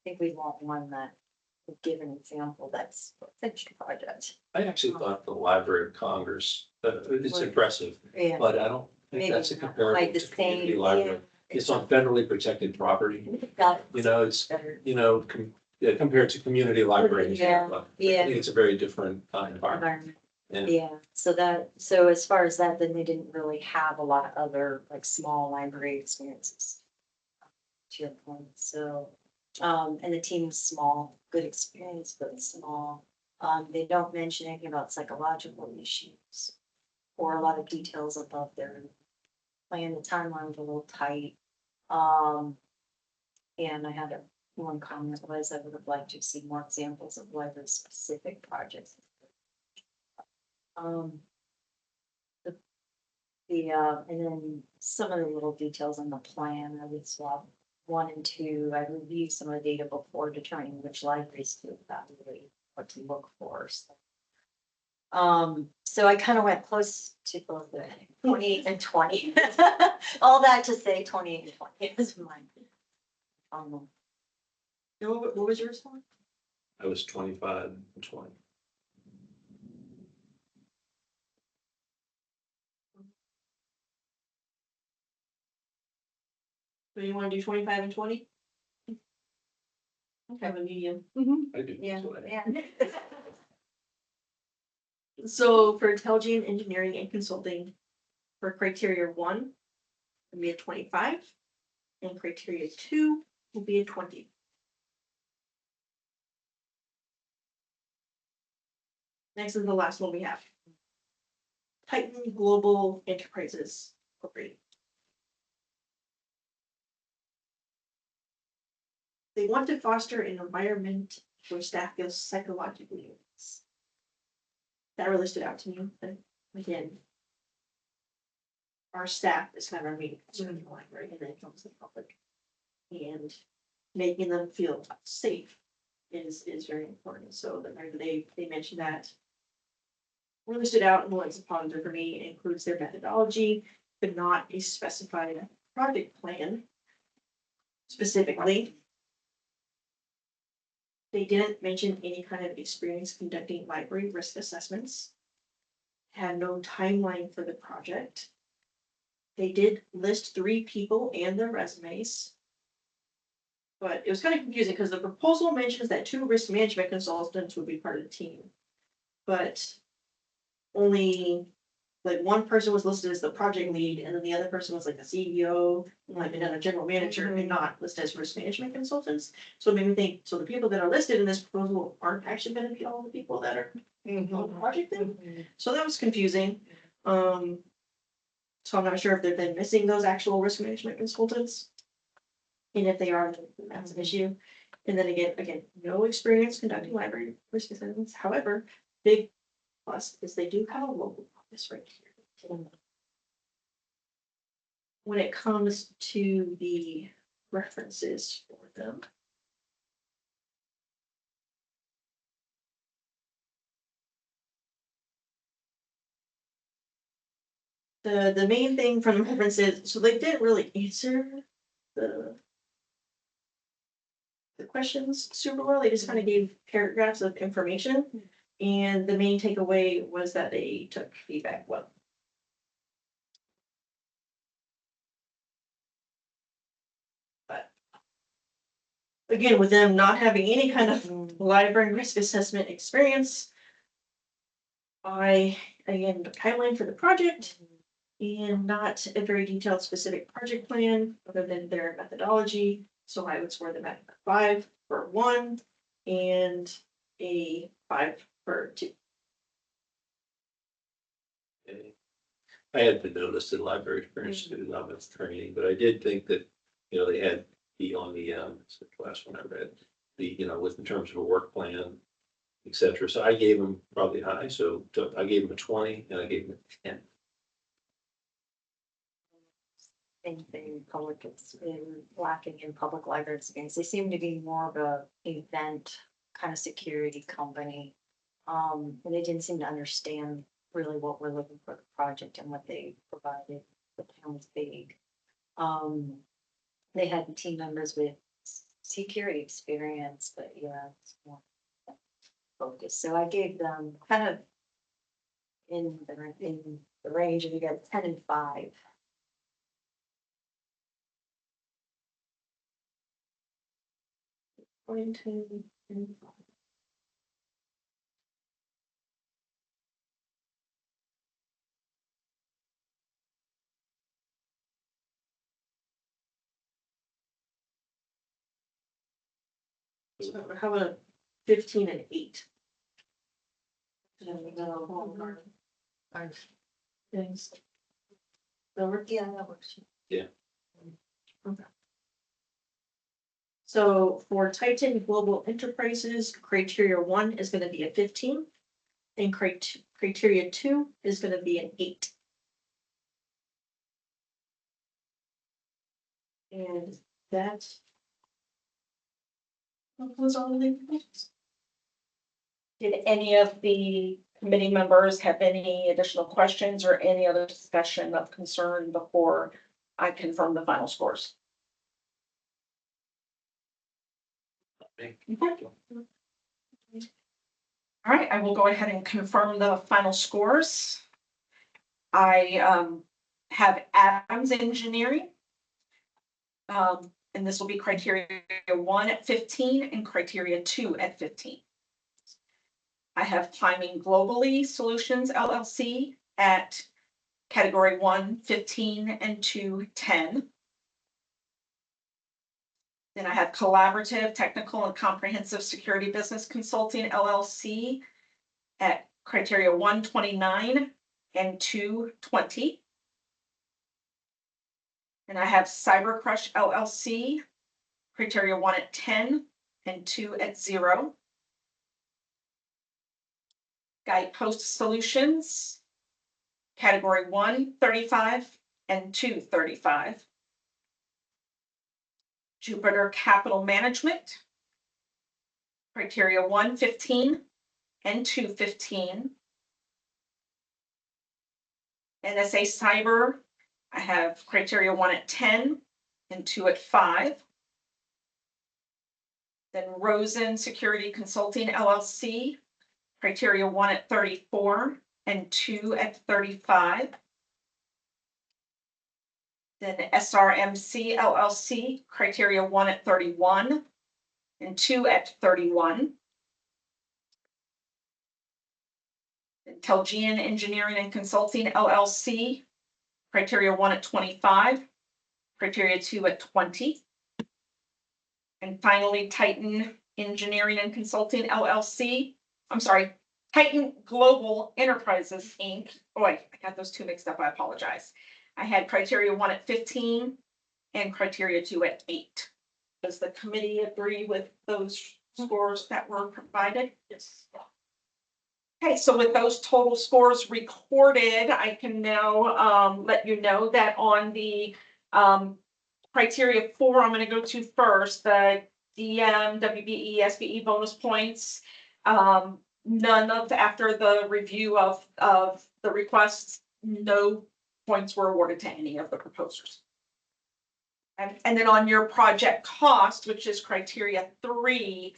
[SPEAKER 3] I think we want one that would give an example that's a finished project.
[SPEAKER 4] I actually thought the Library of Congress, it's
[SPEAKER 3] What?
[SPEAKER 4] impressive,
[SPEAKER 3] Yeah.
[SPEAKER 4] but I don't
[SPEAKER 3] maybe
[SPEAKER 4] that's a
[SPEAKER 3] not
[SPEAKER 4] comparable
[SPEAKER 3] like the
[SPEAKER 4] to community
[SPEAKER 3] same.
[SPEAKER 4] library. It's on federally protected property.
[SPEAKER 3] Got it.
[SPEAKER 4] You know, it's,
[SPEAKER 3] Better
[SPEAKER 4] yeah, compared to community libraries.
[SPEAKER 3] Yeah,
[SPEAKER 4] I
[SPEAKER 3] yeah.
[SPEAKER 4] think it's a very different environment.
[SPEAKER 3] environment.
[SPEAKER 4] Yeah.
[SPEAKER 3] Yeah, so as far as that, then they didn't really have a lot of other like small library experiences. To your point, so, and the team was small, good experience, but small. They don't mention anything about psychological issues or a lot of details above their plan. The timeline was a little tight. And I had one comment was I would have liked to see more examples of library specific projects. And then some of the little details on the plan, I would swap 1 and 2. I reviewed some of the data before determining which libraries to evaluate, what to look for. So I kind of went close to both the 28 and 20. All that to say 28 and 20 is mine.
[SPEAKER 1] And what was your response?
[SPEAKER 4] I was 25 and 20.
[SPEAKER 1] So you wanna do 25 and 20? Have a medium.
[SPEAKER 4] I do.
[SPEAKER 3] Yeah,
[SPEAKER 4] that's what I-
[SPEAKER 3] yeah.
[SPEAKER 1] So for intelligent engineering and consulting, for criteria 1, it'll be a 25, and criteria 2 will be a 20. Next is the last one we have. Titan Global Enterprises Incorporated. They want to foster an environment where staff feels psychologically at ease. That really stood out to me, but again, our staff is kind of our main concern in the library, and then it comes to the public. And making them feel safe is very important. So the fact that they mentioned that really stood out, and what's positive for me, it includes their methodology, but not a specified project plan specifically. They didn't mention any kind of experience conducting library risk assessments. Had no timeline for the project. They did list 3 people and their resumes. But it was kind of confusing because the proposal mentions that 2 risk management consultants would be part of the team. But only like 1 person was listed as the project lead, and then the other person was like the CEO, like another general manager, and not listed as risk management consultants. So it made me think, so the people that are listed in this proposal aren't actually gonna be all the people that are on the project then? So that was confusing. So I'm not sure if they've been missing those actual risk management consultants. And if they are, then that's an issue. And then again, no experience conducting library risk assessments. However, big plus is they do have a local office right here. When it comes to the references for them. The main thing from the references, so they didn't really answer the questions super well. They just kind of gave paragraphs of information. And the main takeaway was that they took feedback well. But again, with them not having any kind of library risk assessment experience, again, the timeline for the project and not a very detailed specific project plan other than their methodology. So I would score them at 5 for 1 and a 5 for 2.
[SPEAKER 4] Okay. I had been noticed in library experience too, not with training, but I did think that, they had on the, it's the last one I read, with in terms of a work plan, et cetera. So I gave them probably high, so I gave them a 20 and I gave them a 10.
[SPEAKER 3] Same thing, lacking in public library experience. They seem to be more of a event kind of security company. And they didn't seem to understand really what we're looking for the project and what they provided. The plan was vague. They had team members with security experience, but yeah, it's more focused. So I gave them kind of in the range of, you got 10 and 5.
[SPEAKER 1] So how about a 15 and 8? Things. That work?
[SPEAKER 3] Yeah, that works.
[SPEAKER 1] So for Titan Global Enterprises, criteria 1 is gonna be a 15. And criteria 2 is gonna be an 8. And that. Was all the things.
[SPEAKER 2] Did any of the committee members have any additional questions or any other discussion of concern before I confirm the final scores? All right, I will go ahead and confirm the final scores. I have Adams Engineering. And this will be criteria 1 at 15 and criteria 2 at 15. I have Climbing Globally Solutions LLC at category 1, 15 and 2, 10. Then I have Collaborative Technical and Comprehensive Security Business Consulting LLC at criteria 1, 29 and 2, 20. And I have Cyber Crush LLC, criteria 1 at 10 and 2 at 0. Guidepost Solutions, category 1, 35 and 2, 35. Jupiter Capital Management, criteria 1, 15 and 2, 15. NSA Cyber, I have criteria 1 at 10 and 2 at 5. Then Rosen Security Consulting LLC, criteria 1 at 34 and 2 at 35. Then SRMC LLC, criteria 1 at 31 and 2 at 31. Telgian Engineering and Consulting LLC, criteria 1 at 25, criteria 2 at 20. And finally, Titan Engineering and Consulting LLC, I'm sorry, Titan Global Enterprises Inc. Oh, wait, I got those two mixed up, I apologize. I had criteria 1 at 15 and criteria 2 at 8. Does the committee agree with those scores that were provided?
[SPEAKER 1] Yes.
[SPEAKER 2] Okay, so with those total scores recorded, I can now let you know that on the criteria 4, I'm going to go to first, the DM, WBE, SBE bonus points. None of, after the review of the requests, no points were awarded to any of the proposers. And then on your project cost, which is criteria 3,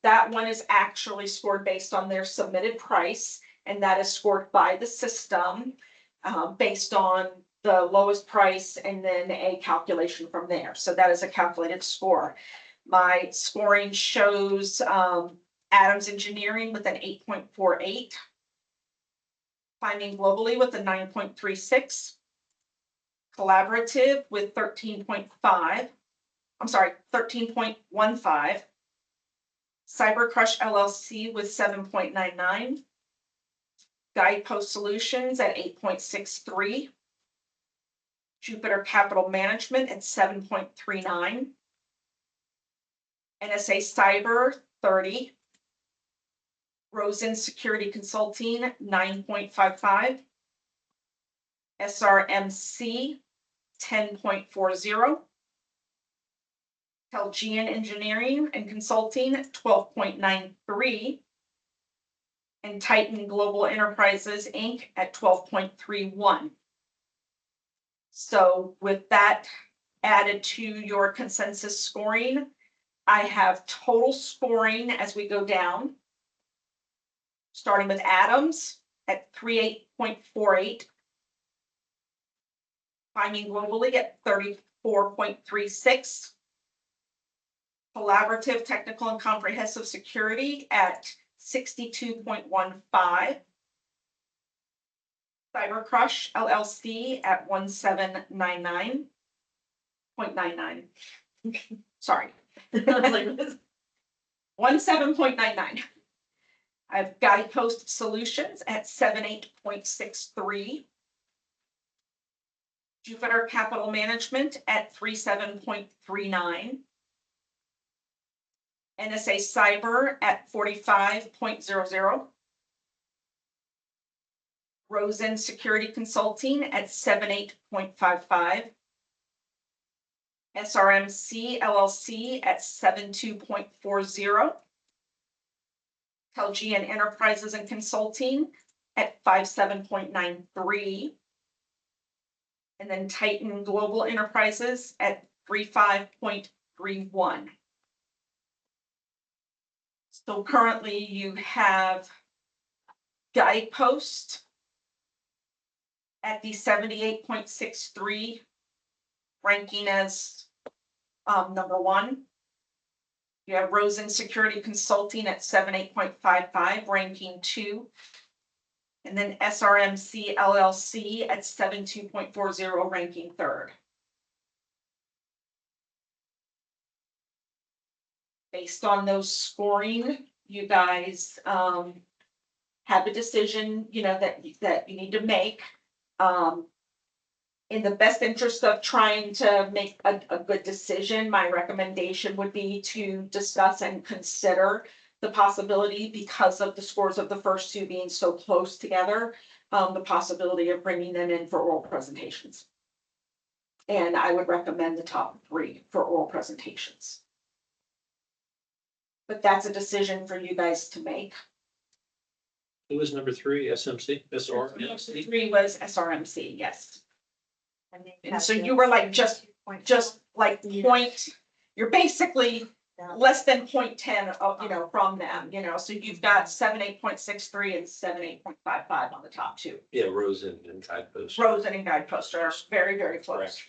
[SPEAKER 2] that one is actually scored based on their submitted price, and that is scored by the system based on the lowest price and then a calculation from there. So that is a calculated score. My scoring shows Adams Engineering with an 8.48, Climbing Globally with a 9.36, Collaborative with 13.5, I'm sorry, 13.15, Cyber Crush LLC with 7.99, Guidepost Solutions at 8.63, Jupiter Capital Management at 7.39, NSA Cyber 30, Rosen Security Consulting 9.55, SRMC 10.40, Telgian Engineering and Consulting 12.93, and Titan Global Enterprises Inc. at 12.31. So with that added to your consensus scoring, I have total scoring as we go down, starting with Adams at 38.48, Climbing Globally at 34.36, Collaborative Technical and Comprehensive Security at 62.15. Cyber Crush LLC at 1799.99. Sorry. 17.99. I have Guidepost Solutions at 78.63. Jupiter Capital Management at 37.39. NSA Cyber at 45.00. Rosen Security Consulting at 78.55. SRMC LLC at 72.40. Telgian Enterprises and Consulting at 57.93. And then Titan Global Enterprises at 35.31. So currently you have Guidepost at the 78.63, ranking as number 1. You have Rosen Security Consulting at 78.55, ranking 2. And then SRMC LLC at 72.40, ranking 3rd. Based on those scoring, you guys have a decision, that you need to make. In the best interest of trying to make a good decision, my recommendation would be to discuss and consider the possibility, because of the scores of the first two being so close together, the possibility of bringing them in for oral presentations. And I would recommend the top 3 for oral presentations. But that's a decision for you guys to make.
[SPEAKER 4] Who was number 3, SMC, SR?
[SPEAKER 2] Number 3 was SRMC, yes. And so you were like just like point, you're basically less than 0.10 of, from them, so you've got 78.63 and 78.55 on the top 2.
[SPEAKER 4] Yeah, Rosen and Guidepost.
[SPEAKER 2] Rosen and Guidepost are very, very close.
[SPEAKER 4] Correct.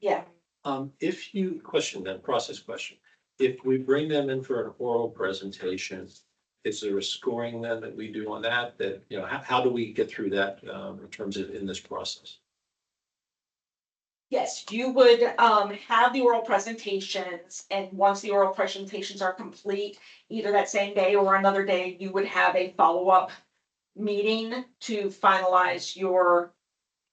[SPEAKER 2] Yeah,
[SPEAKER 4] Process question, if we bring them in for an oral presentation, is there a scoring then that we do on that, how do we get through that, in terms of in this process?
[SPEAKER 2] yes, you would have the oral presentations, and once the oral presentations are complete, either that same day or another day, you would have a follow-up meeting to finalize your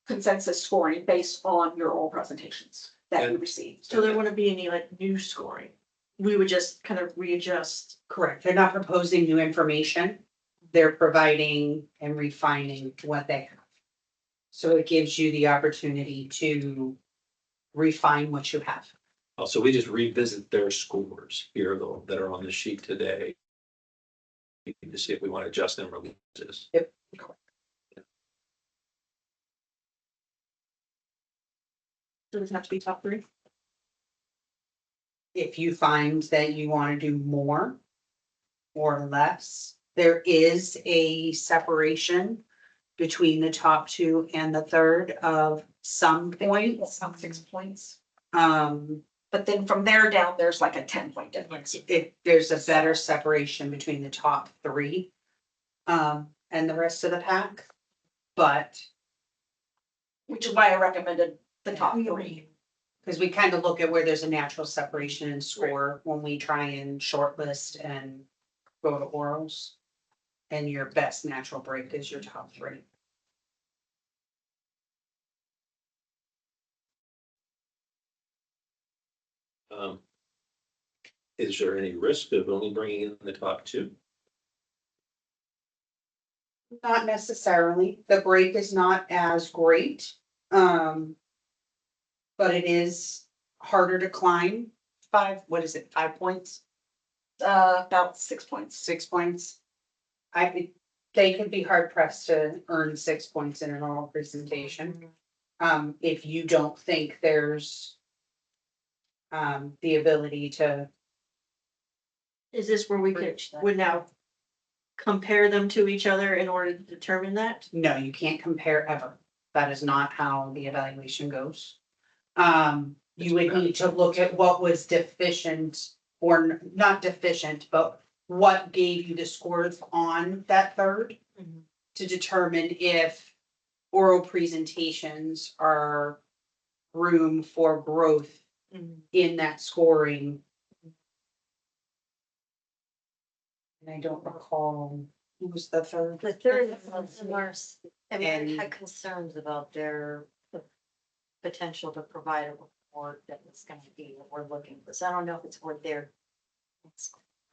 [SPEAKER 2] consensus scoring based on your oral presentations that you received.
[SPEAKER 1] So there wouldn't be any like new scoring. We would just kind of readjust.
[SPEAKER 5] Correct. They're not proposing new information. They're providing and refining what they have. So it gives you the opportunity to refine what you have.
[SPEAKER 4] Oh, so we just revisit their scores here though, that are on the sheet today. To see if we want to adjust them or leave this.
[SPEAKER 5] Yep.
[SPEAKER 1] Does it have to be top 3?
[SPEAKER 5] If you find that you want to do more or less, there is a separation between the top 2 and the 3rd of some points.
[SPEAKER 2] Some 6 points.
[SPEAKER 5] But
[SPEAKER 2] But then from there down, there's like a 10-point difference.
[SPEAKER 5] there's a better separation between the top 3 and the rest of the pack. But
[SPEAKER 2] Which is why I recommended the top 3.
[SPEAKER 5] because we kind of look at where there's a natural separation in score when we try and shortlist and go to orals. And your best natural break is your top 3.
[SPEAKER 4] Is there any risk of only bringing in the top 2?
[SPEAKER 5] Not necessarily. The break is not as great. But it is harder to climb. 5 points?
[SPEAKER 2] About 6 points.
[SPEAKER 5] 6 points. They could be hard pressed to earn 6 points in an oral presentation. If you don't think there's the ability to,
[SPEAKER 1] Is this where we would now compare them to each other in order to determine that?
[SPEAKER 5] no, you can't compare ever. That is not how the evaluation goes. You would need to look at what was deficient or not deficient, but what gave you the scores on that third
[SPEAKER 3] Mhm.
[SPEAKER 5] to determine if oral presentations are room for growth
[SPEAKER 3] Mhm.
[SPEAKER 5] in that scoring. And I don't recall who was the third.
[SPEAKER 3] The third was worse. I mean,
[SPEAKER 5] And-
[SPEAKER 3] I had concerns about their the potential to provide a report that was gonna be what we're looking for. So I don't know if it's worth their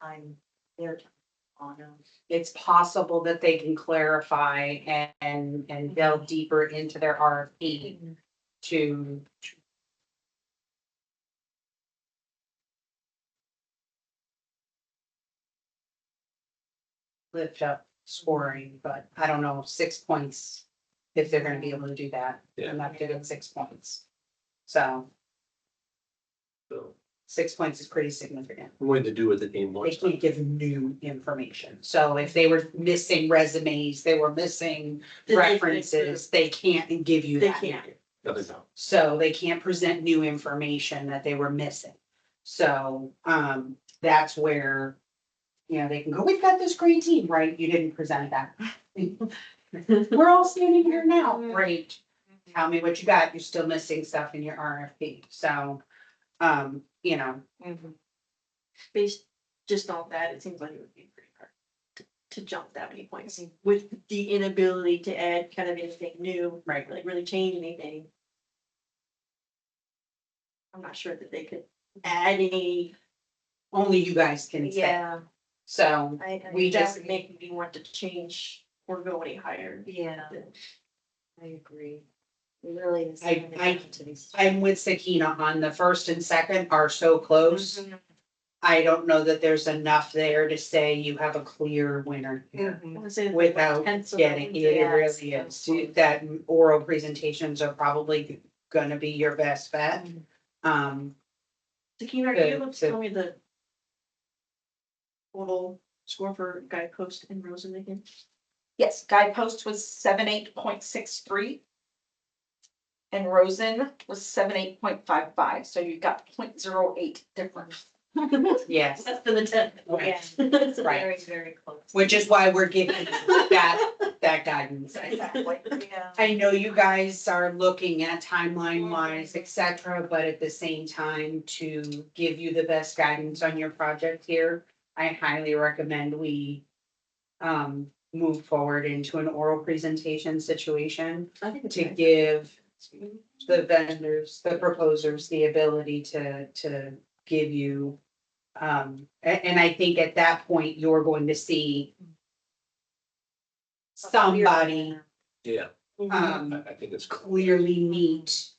[SPEAKER 3] time, their time on them.
[SPEAKER 5] It's possible that they can clarify and delve deeper into their RFP to lift up scoring, but I don't know, 6 points, if they're gonna be able to do that, I'm not gonna get 6 points. So
[SPEAKER 4] So
[SPEAKER 5] 6 points is pretty significant.
[SPEAKER 4] I'm going to do what the game
[SPEAKER 5] They
[SPEAKER 4] wants.
[SPEAKER 5] can't give new information. So if they were missing resumes, they were missing
[SPEAKER 1] Then they can
[SPEAKER 5] references, they can't give you
[SPEAKER 1] They
[SPEAKER 5] that now.
[SPEAKER 1] can't.
[SPEAKER 4] Nothing now.
[SPEAKER 5] So they can't present new information that they were missing. So, that's where, you know, they can go, we've got this great team, right? You didn't present that. We're all standing here now, great. Tell me what you got. You're still missing stuff in your RFP. So, you know,
[SPEAKER 1] Based just on that, it seems like it would be pretty hard to jump that many points with the inability to add kind of anything new,
[SPEAKER 5] right,
[SPEAKER 1] like really change anything. I'm not sure that they could add any,
[SPEAKER 5] only you guys can say.
[SPEAKER 3] Yeah,
[SPEAKER 5] So, we
[SPEAKER 1] that
[SPEAKER 5] just,
[SPEAKER 1] would make me want to change or go any higher.
[SPEAKER 3] yeah, I agree. It really is.
[SPEAKER 5] I-
[SPEAKER 3] coming
[SPEAKER 5] I-
[SPEAKER 3] down to these-
[SPEAKER 5] I'm with Sakina on the first and second are so close.
[SPEAKER 3] Mhm.
[SPEAKER 5] I don't know that there's enough there to say you have a clear winner here.
[SPEAKER 3] Mhm.
[SPEAKER 1] I would say like
[SPEAKER 5] Without
[SPEAKER 1] 1/10 of
[SPEAKER 5] getting,
[SPEAKER 1] them.
[SPEAKER 5] it
[SPEAKER 3] Yes,
[SPEAKER 5] really is,
[SPEAKER 3] absolutely.
[SPEAKER 5] that oral presentations are probably gonna be your best bet.
[SPEAKER 1] Sakina, are you able to
[SPEAKER 5] to-
[SPEAKER 1] tell me the total score for Guidepost and Rosen again?
[SPEAKER 2] Yes, Guidepost was 78.63. And Rosen was 78.55, so you got 0.08 difference.
[SPEAKER 5] Yes,
[SPEAKER 1] Less than a tenth.
[SPEAKER 3] Yeah.
[SPEAKER 5] Right.
[SPEAKER 3] Very, very close.
[SPEAKER 5] which is why we're giving that guidance.
[SPEAKER 2] Exactly.
[SPEAKER 3] Yeah.
[SPEAKER 5] I know you guys are looking at timeline wise, et cetera, but at the same time, to give you the best guidance on your project here, I highly recommend we move forward into an oral presentation situation
[SPEAKER 1] I think it's
[SPEAKER 5] to
[SPEAKER 1] right.
[SPEAKER 5] give the vendors, the proposers, the ability to give you. And I think at that point, you're going to see somebody
[SPEAKER 4] Yeah, I think it's cool.
[SPEAKER 5] clearly meet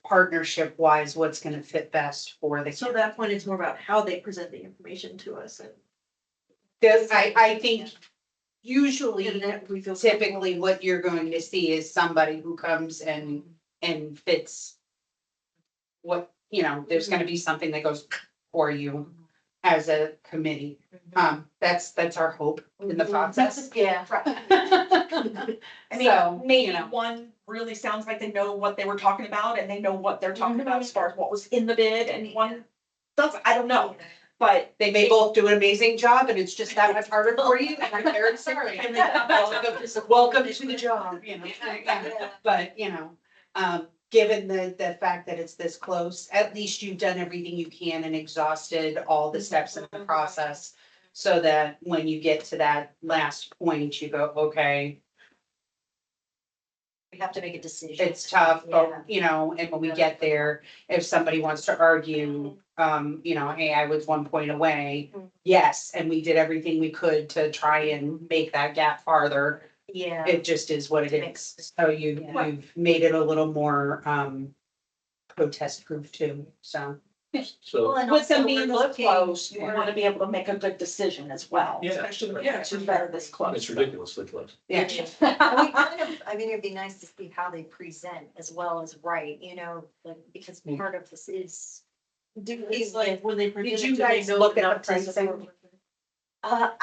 [SPEAKER 5] partnership wise, what's gonna fit best for the.
[SPEAKER 1] So at that point, it's more about how they present the information to us and.
[SPEAKER 5] I think usually,
[SPEAKER 1] And that we feel
[SPEAKER 5] typically what you're going to see is somebody who comes and fits what, you know, there's gonna be something that goes for you as a committee. That's our hope in the process.
[SPEAKER 3] Yeah.
[SPEAKER 2] I mean,
[SPEAKER 5] So,
[SPEAKER 2] maybe
[SPEAKER 5] you know.
[SPEAKER 2] one really sounds like they know what they were talking about and they know what they're talking about as far as what was in the bid, and one does, I don't know, but.
[SPEAKER 5] They may both do an amazing job and it's just that much harder for you, and I'm very sorry. Welcome to the job, you know, but, you know, given the fact that it's this close, at least you've done everything you can and exhausted all the steps in the process. So that when you get to that last point, you go, okay,
[SPEAKER 3] We have to make a decision.
[SPEAKER 5] it's tough,
[SPEAKER 3] Yeah.
[SPEAKER 5] but, you know, and when we get there, if somebody wants to argue, you know, hey, I was 1 point away. Yes, and we did everything we could to try and make that gap farther.
[SPEAKER 3] Yeah.
[SPEAKER 5] It just is what it
[SPEAKER 3] Makes
[SPEAKER 5] is. So you've made it a little more, protest proof too, so.
[SPEAKER 4] So,
[SPEAKER 3] and
[SPEAKER 2] With them
[SPEAKER 3] also
[SPEAKER 2] being
[SPEAKER 3] we're
[SPEAKER 2] this
[SPEAKER 3] looking-
[SPEAKER 2] close, you wanna be able to make a good decision as well,
[SPEAKER 4] Yeah.
[SPEAKER 2] especially when the two that are this close.
[SPEAKER 4] it's ridiculously close.
[SPEAKER 5] Yeah,
[SPEAKER 3] And we kind of, I mean, it'd be nice to see how they present as well as write, you know, like, because part of this is.
[SPEAKER 1] He's like, when they. present
[SPEAKER 5] you
[SPEAKER 1] it, do they
[SPEAKER 5] guys
[SPEAKER 1] know
[SPEAKER 5] look at the
[SPEAKER 1] enough to
[SPEAKER 5] pricing?
[SPEAKER 1] support?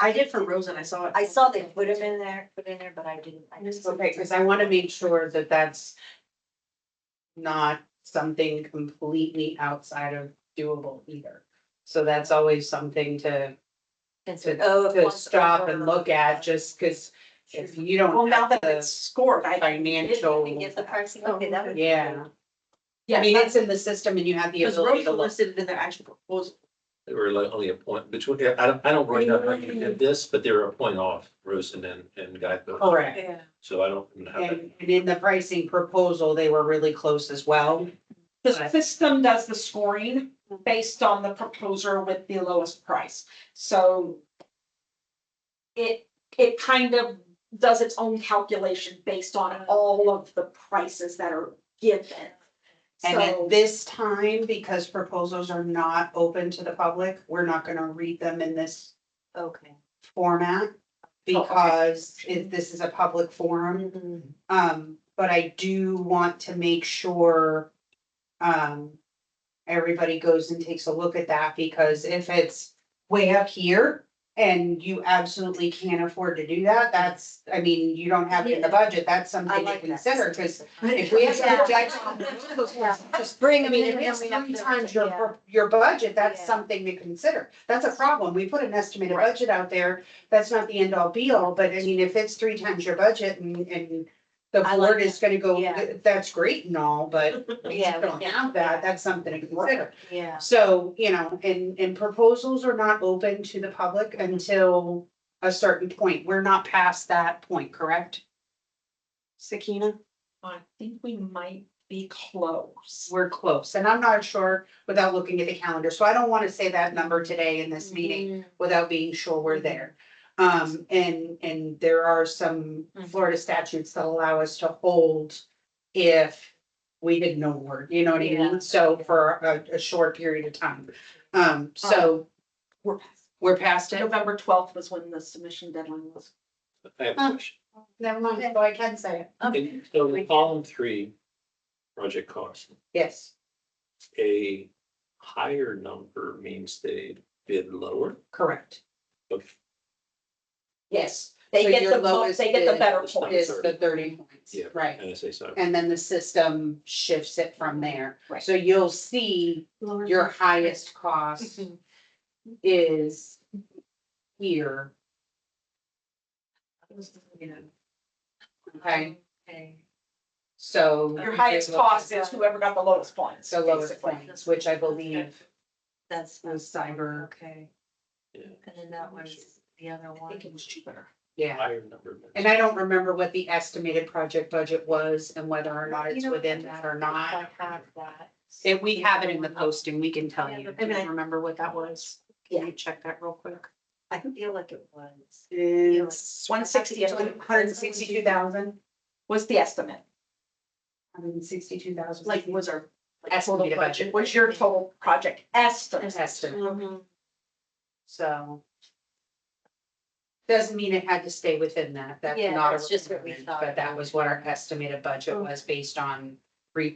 [SPEAKER 1] I did for Rosen, I saw it.
[SPEAKER 3] I saw they put them in there, but I didn't. I just-
[SPEAKER 5] okay, cause I wanna make sure that that's not something completely outside of doable either. So that's always something to
[SPEAKER 3] And so, if one's
[SPEAKER 5] stop and
[SPEAKER 3] over,
[SPEAKER 5] look at, just because if you
[SPEAKER 2] Well,
[SPEAKER 5] don't
[SPEAKER 2] now
[SPEAKER 5] have
[SPEAKER 2] that
[SPEAKER 5] the
[SPEAKER 2] it's scored, I,
[SPEAKER 5] financial.
[SPEAKER 3] we get the pricing, okay, that would. be
[SPEAKER 5] Yeah,
[SPEAKER 3] good.
[SPEAKER 5] I mean, it's in the system and you have the
[SPEAKER 1] Because
[SPEAKER 5] ability to
[SPEAKER 1] Roche
[SPEAKER 5] look.
[SPEAKER 1] listed it in their actual proposal.
[SPEAKER 4] They were like only a point between, I don't really know how you did this, but they were a point off Rosen and Guy.
[SPEAKER 5] Correct.
[SPEAKER 3] Yeah.
[SPEAKER 4] So I don't know how that.
[SPEAKER 5] And in the pricing proposal, they were really close as well.
[SPEAKER 2] the system does the scoring based on the proposer with the lowest price. So it kind of does its own calculation based on all of the prices that are given.
[SPEAKER 5] And
[SPEAKER 2] So,
[SPEAKER 5] at this time, because proposals are not open to the public, we're not gonna read them in this
[SPEAKER 3] Okay.
[SPEAKER 5] format. Because this is a public forum. But I do want to make sure, everybody goes and takes a look at that, because if it's way up here and you absolutely can't afford to do that, that's, I mean, you don't have it in the budget, that's
[SPEAKER 3] I
[SPEAKER 5] something to
[SPEAKER 3] like that.
[SPEAKER 5] consider, because if we have to project.
[SPEAKER 3] Just bring
[SPEAKER 5] I
[SPEAKER 3] them
[SPEAKER 5] mean,
[SPEAKER 3] in
[SPEAKER 5] if
[SPEAKER 3] and
[SPEAKER 5] it's
[SPEAKER 3] then we have
[SPEAKER 5] three
[SPEAKER 3] to.
[SPEAKER 5] times
[SPEAKER 3] yeah.
[SPEAKER 5] your budget, that's
[SPEAKER 3] Yeah.
[SPEAKER 5] something to consider. That's a problem. We put an estimated budget out there. That's not the end all be all, but I mean, if it's three times your budget and the
[SPEAKER 3] I like
[SPEAKER 5] board is gonna go,
[SPEAKER 3] Yeah.
[SPEAKER 5] that's great and all, but we
[SPEAKER 3] Yeah,
[SPEAKER 5] don't have that, that's something to consider.
[SPEAKER 3] Yeah.
[SPEAKER 5] So, you know, and proposals are not open to the public until a certain point. We're not past that point, correct?
[SPEAKER 1] Sakina?
[SPEAKER 2] I think we might be close.
[SPEAKER 5] We're close, and I'm not sure without looking at the calendar, so I don't wanna say that number today in this meeting without being sure we're there. And there are some Florida statutes that allow us to hold if we didn't award, you know what I
[SPEAKER 3] Yeah.
[SPEAKER 5] mean? So for a short period of time. So
[SPEAKER 2] We're past.
[SPEAKER 5] we're past it.
[SPEAKER 2] November 12th was when the submission deadline was.
[SPEAKER 4] I have a question.
[SPEAKER 5] Never mind, so I can say it.
[SPEAKER 4] In- So in column 3, project cost,
[SPEAKER 5] Yes,
[SPEAKER 4] a higher number means they bid lower.
[SPEAKER 5] correct.
[SPEAKER 4] But
[SPEAKER 2] Yes,
[SPEAKER 5] So
[SPEAKER 2] they get
[SPEAKER 5] your
[SPEAKER 2] the most,
[SPEAKER 5] lowest
[SPEAKER 2] they get the
[SPEAKER 5] bid
[SPEAKER 2] better
[SPEAKER 4] is
[SPEAKER 2] points.
[SPEAKER 5] Is the 30 points,
[SPEAKER 4] Yeah.
[SPEAKER 5] right?
[SPEAKER 4] And I say so.
[SPEAKER 5] And then the system shifts it from there.
[SPEAKER 2] Right.
[SPEAKER 5] So you'll see your highest cost is here, okay?
[SPEAKER 3] Okay.
[SPEAKER 5] So.
[SPEAKER 2] Your highest cost is whoever got the lowest points.
[SPEAKER 5] The lowest
[SPEAKER 2] basically.
[SPEAKER 5] points, which I believe
[SPEAKER 3] That's
[SPEAKER 5] was cyber,
[SPEAKER 3] okay.
[SPEAKER 4] Yeah.
[SPEAKER 3] And then that was the other
[SPEAKER 2] I
[SPEAKER 3] one.
[SPEAKER 2] think it was cheaper.
[SPEAKER 5] yeah.
[SPEAKER 4] Higher number. means-
[SPEAKER 5] And I don't remember what the estimated project budget was and whether or not it's
[SPEAKER 3] You know,
[SPEAKER 5] within that or not.
[SPEAKER 3] I have that.
[SPEAKER 5] If we have it in the posting, we can tell you.
[SPEAKER 1] I mean, I-
[SPEAKER 5] remember what that was.
[SPEAKER 3] Yeah.
[SPEAKER 5] Can you check that real quick?
[SPEAKER 3] I feel like it was.
[SPEAKER 5] It's
[SPEAKER 2] 160,
[SPEAKER 5] 162,000.
[SPEAKER 2] was the estimate,
[SPEAKER 5] 162,000.
[SPEAKER 1] Like, was our. like,
[SPEAKER 5] Estimated
[SPEAKER 1] total
[SPEAKER 5] budget.
[SPEAKER 2] was your total project estimate.
[SPEAKER 5] Estimate,
[SPEAKER 1] Mhm.
[SPEAKER 5] so. Doesn't mean it had to stay within that, that's
[SPEAKER 3] Yeah,
[SPEAKER 5] not a
[SPEAKER 3] that's just what we
[SPEAKER 5] requirement,
[SPEAKER 3] thought.
[SPEAKER 5] but that was what our estimated budget
[SPEAKER 1] Oh.
[SPEAKER 5] was based on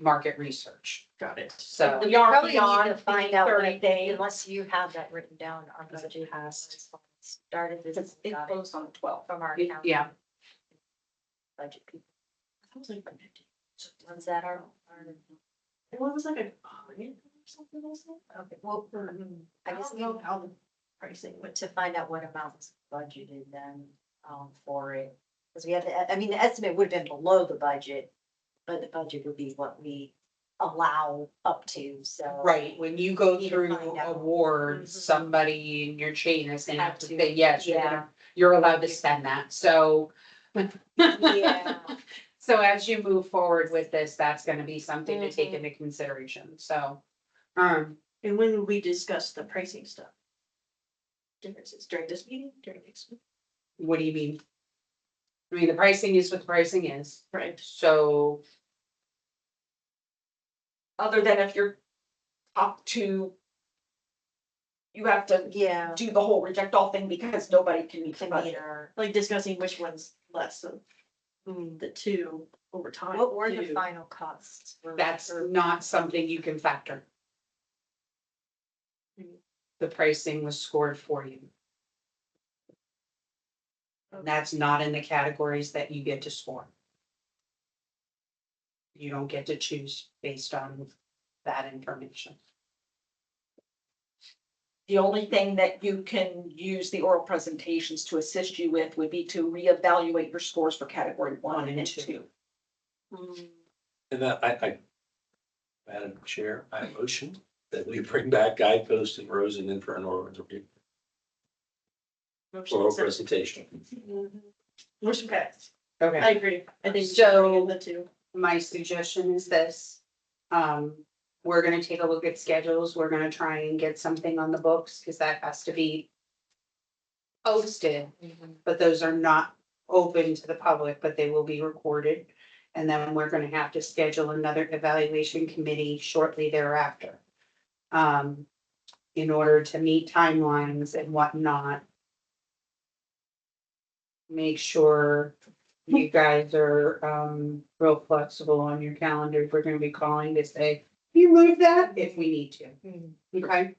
[SPEAKER 5] market research,
[SPEAKER 1] Got it.
[SPEAKER 5] so.
[SPEAKER 2] We are
[SPEAKER 3] Probably need
[SPEAKER 2] beyond
[SPEAKER 3] to
[SPEAKER 2] the
[SPEAKER 3] find out
[SPEAKER 2] 30
[SPEAKER 3] what-
[SPEAKER 2] days.
[SPEAKER 3] Unless you have that written down, our budget has started
[SPEAKER 2] It's
[SPEAKER 3] this.
[SPEAKER 2] it closed on the 12th.
[SPEAKER 3] From our.
[SPEAKER 5] Yeah.
[SPEAKER 3] county Budget people,
[SPEAKER 1] I was like,
[SPEAKER 3] ones that are.
[SPEAKER 1] it was like a grant or something like that.
[SPEAKER 3] Okay, well,
[SPEAKER 1] I
[SPEAKER 3] I guess
[SPEAKER 1] don't know how the pricing went.
[SPEAKER 3] to find out what amount was budgeted then, for it. Because we have to, I mean, the estimate would have been below the budget, but the budget would be what we allow up to, so.
[SPEAKER 5] Right, when you go
[SPEAKER 3] Need to
[SPEAKER 5] through
[SPEAKER 3] find out.
[SPEAKER 5] awards,
[SPEAKER 3] Mhm.
[SPEAKER 5] somebody in your chain is gonna have
[SPEAKER 3] Have
[SPEAKER 5] to
[SPEAKER 3] to,
[SPEAKER 5] say, yes,
[SPEAKER 3] yeah.
[SPEAKER 5] you're allowed to spend that, so.
[SPEAKER 3] Yeah.
[SPEAKER 5] So as you move forward with this, that's gonna be something to take
[SPEAKER 3] Mhm.
[SPEAKER 5] into consideration, so.
[SPEAKER 1] And when will we discuss the pricing stuff? Differences during this meeting, during next meeting?
[SPEAKER 5] What do you mean? I mean, the pricing is what the pricing is,
[SPEAKER 1] Right.
[SPEAKER 5] so,
[SPEAKER 2] Other than if you're up to, you have to
[SPEAKER 3] Yeah.
[SPEAKER 2] do the whole reject all thing because nobody can meet the
[SPEAKER 3] To meet
[SPEAKER 2] budget.
[SPEAKER 3] our,
[SPEAKER 1] Like discussing which one's less of the two over time.
[SPEAKER 3] what were the
[SPEAKER 1] too.
[SPEAKER 3] final costs?
[SPEAKER 5] that's not something you can factor. The pricing was scored for you. That's not in the categories that you get to score. You don't get to choose based on that information.
[SPEAKER 2] The only thing that you can use the oral presentations to assist you with would be to reevaluate your scores for category 1 and 2.
[SPEAKER 4] And Madam Chair, I motion that we bring back guideposts and Rosen in for an oral presentation.
[SPEAKER 1] Motion passed.
[SPEAKER 5] Okay.
[SPEAKER 1] I agree. I think.
[SPEAKER 5] So-
[SPEAKER 1] The two.
[SPEAKER 5] My suggestion is this. We're gonna take a look at schedules. We're gonna try and get something on the books, because that has to be posted, but those are not open to the public, but they will be recorded. And then we're gonna have to schedule another evaluation committee shortly thereafter. In order to meet timelines and whatnot. Make sure you guys are, real flexible on your calendars. We're gonna be calling to say, you move that if we need to. Okay,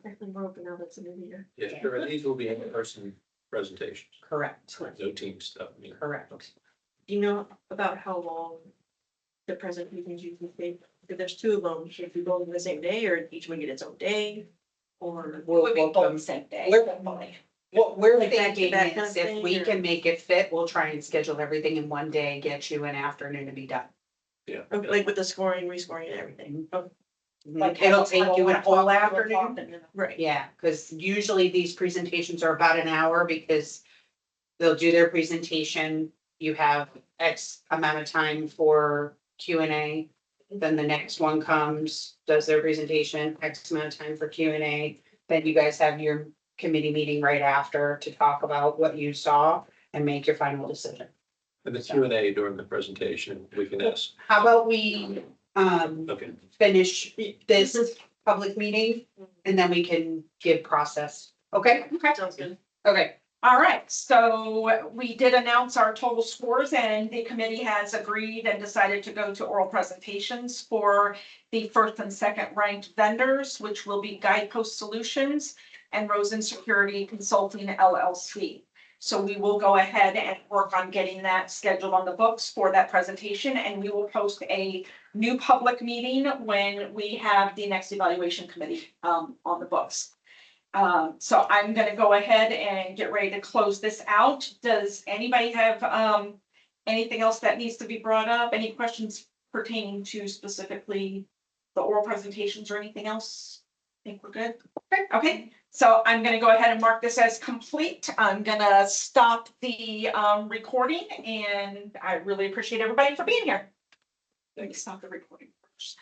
[SPEAKER 1] Actually, we're open now, that's a new year.
[SPEAKER 4] Yeah, sure, these will be in-person presentations,
[SPEAKER 5] correct,
[SPEAKER 4] no team stuff. I mean,
[SPEAKER 5] correct.
[SPEAKER 1] Do you know about how long the presentations usually take? If there's two of them, should we go on the same day or each one get its own day? Or,
[SPEAKER 2] It would be
[SPEAKER 5] We'll-
[SPEAKER 2] both the same day.
[SPEAKER 5] we're- What we're
[SPEAKER 1] Like
[SPEAKER 5] thinking
[SPEAKER 1] back-to-back kind
[SPEAKER 5] is
[SPEAKER 1] of
[SPEAKER 5] if
[SPEAKER 1] thing,
[SPEAKER 5] we
[SPEAKER 1] or-
[SPEAKER 5] can make it fit, we'll try and schedule everything in one day, get you an afternoon to be done.
[SPEAKER 1] okay, like with the scoring, rescoring and everything? Okay.
[SPEAKER 5] It'll take you an whole afternoon.
[SPEAKER 1] Right.
[SPEAKER 5] Yeah, because usually these presentations are about an hour because they'll do their presentation. You have X amount of time for Q&A. Then the next one comes, does their presentation, X amount of time for Q&A. Then you guys have your committee meeting right after to talk about what you saw and make your final decision.
[SPEAKER 4] And the Q&A during the presentation, we can ask,
[SPEAKER 5] How about we
[SPEAKER 4] okay,
[SPEAKER 5] finish this public meeting and then we can give process, okay?
[SPEAKER 2] Okay.
[SPEAKER 1] Sounds good.
[SPEAKER 5] Okay,
[SPEAKER 2] All right, so we did announce our total scores and the committee has agreed and decided to go to oral presentations for the first and second ranked vendors, which will be Guidepost Solutions and Rosen Security Consulting LLC. So we will go ahead and work on getting that scheduled on the books for that presentation, and we will post a new public meeting when we have the next evaluation committee on the books. So I'm gonna go ahead and get ready to close this out. Does anybody have anything else that needs to be brought up? Any questions pertaining to specifically the oral presentations or anything else? Think we're good? Okay, so I'm gonna go ahead and mark this as complete. I'm gonna stop the recording and I really appreciate everybody for being here. Let me stop the recording first.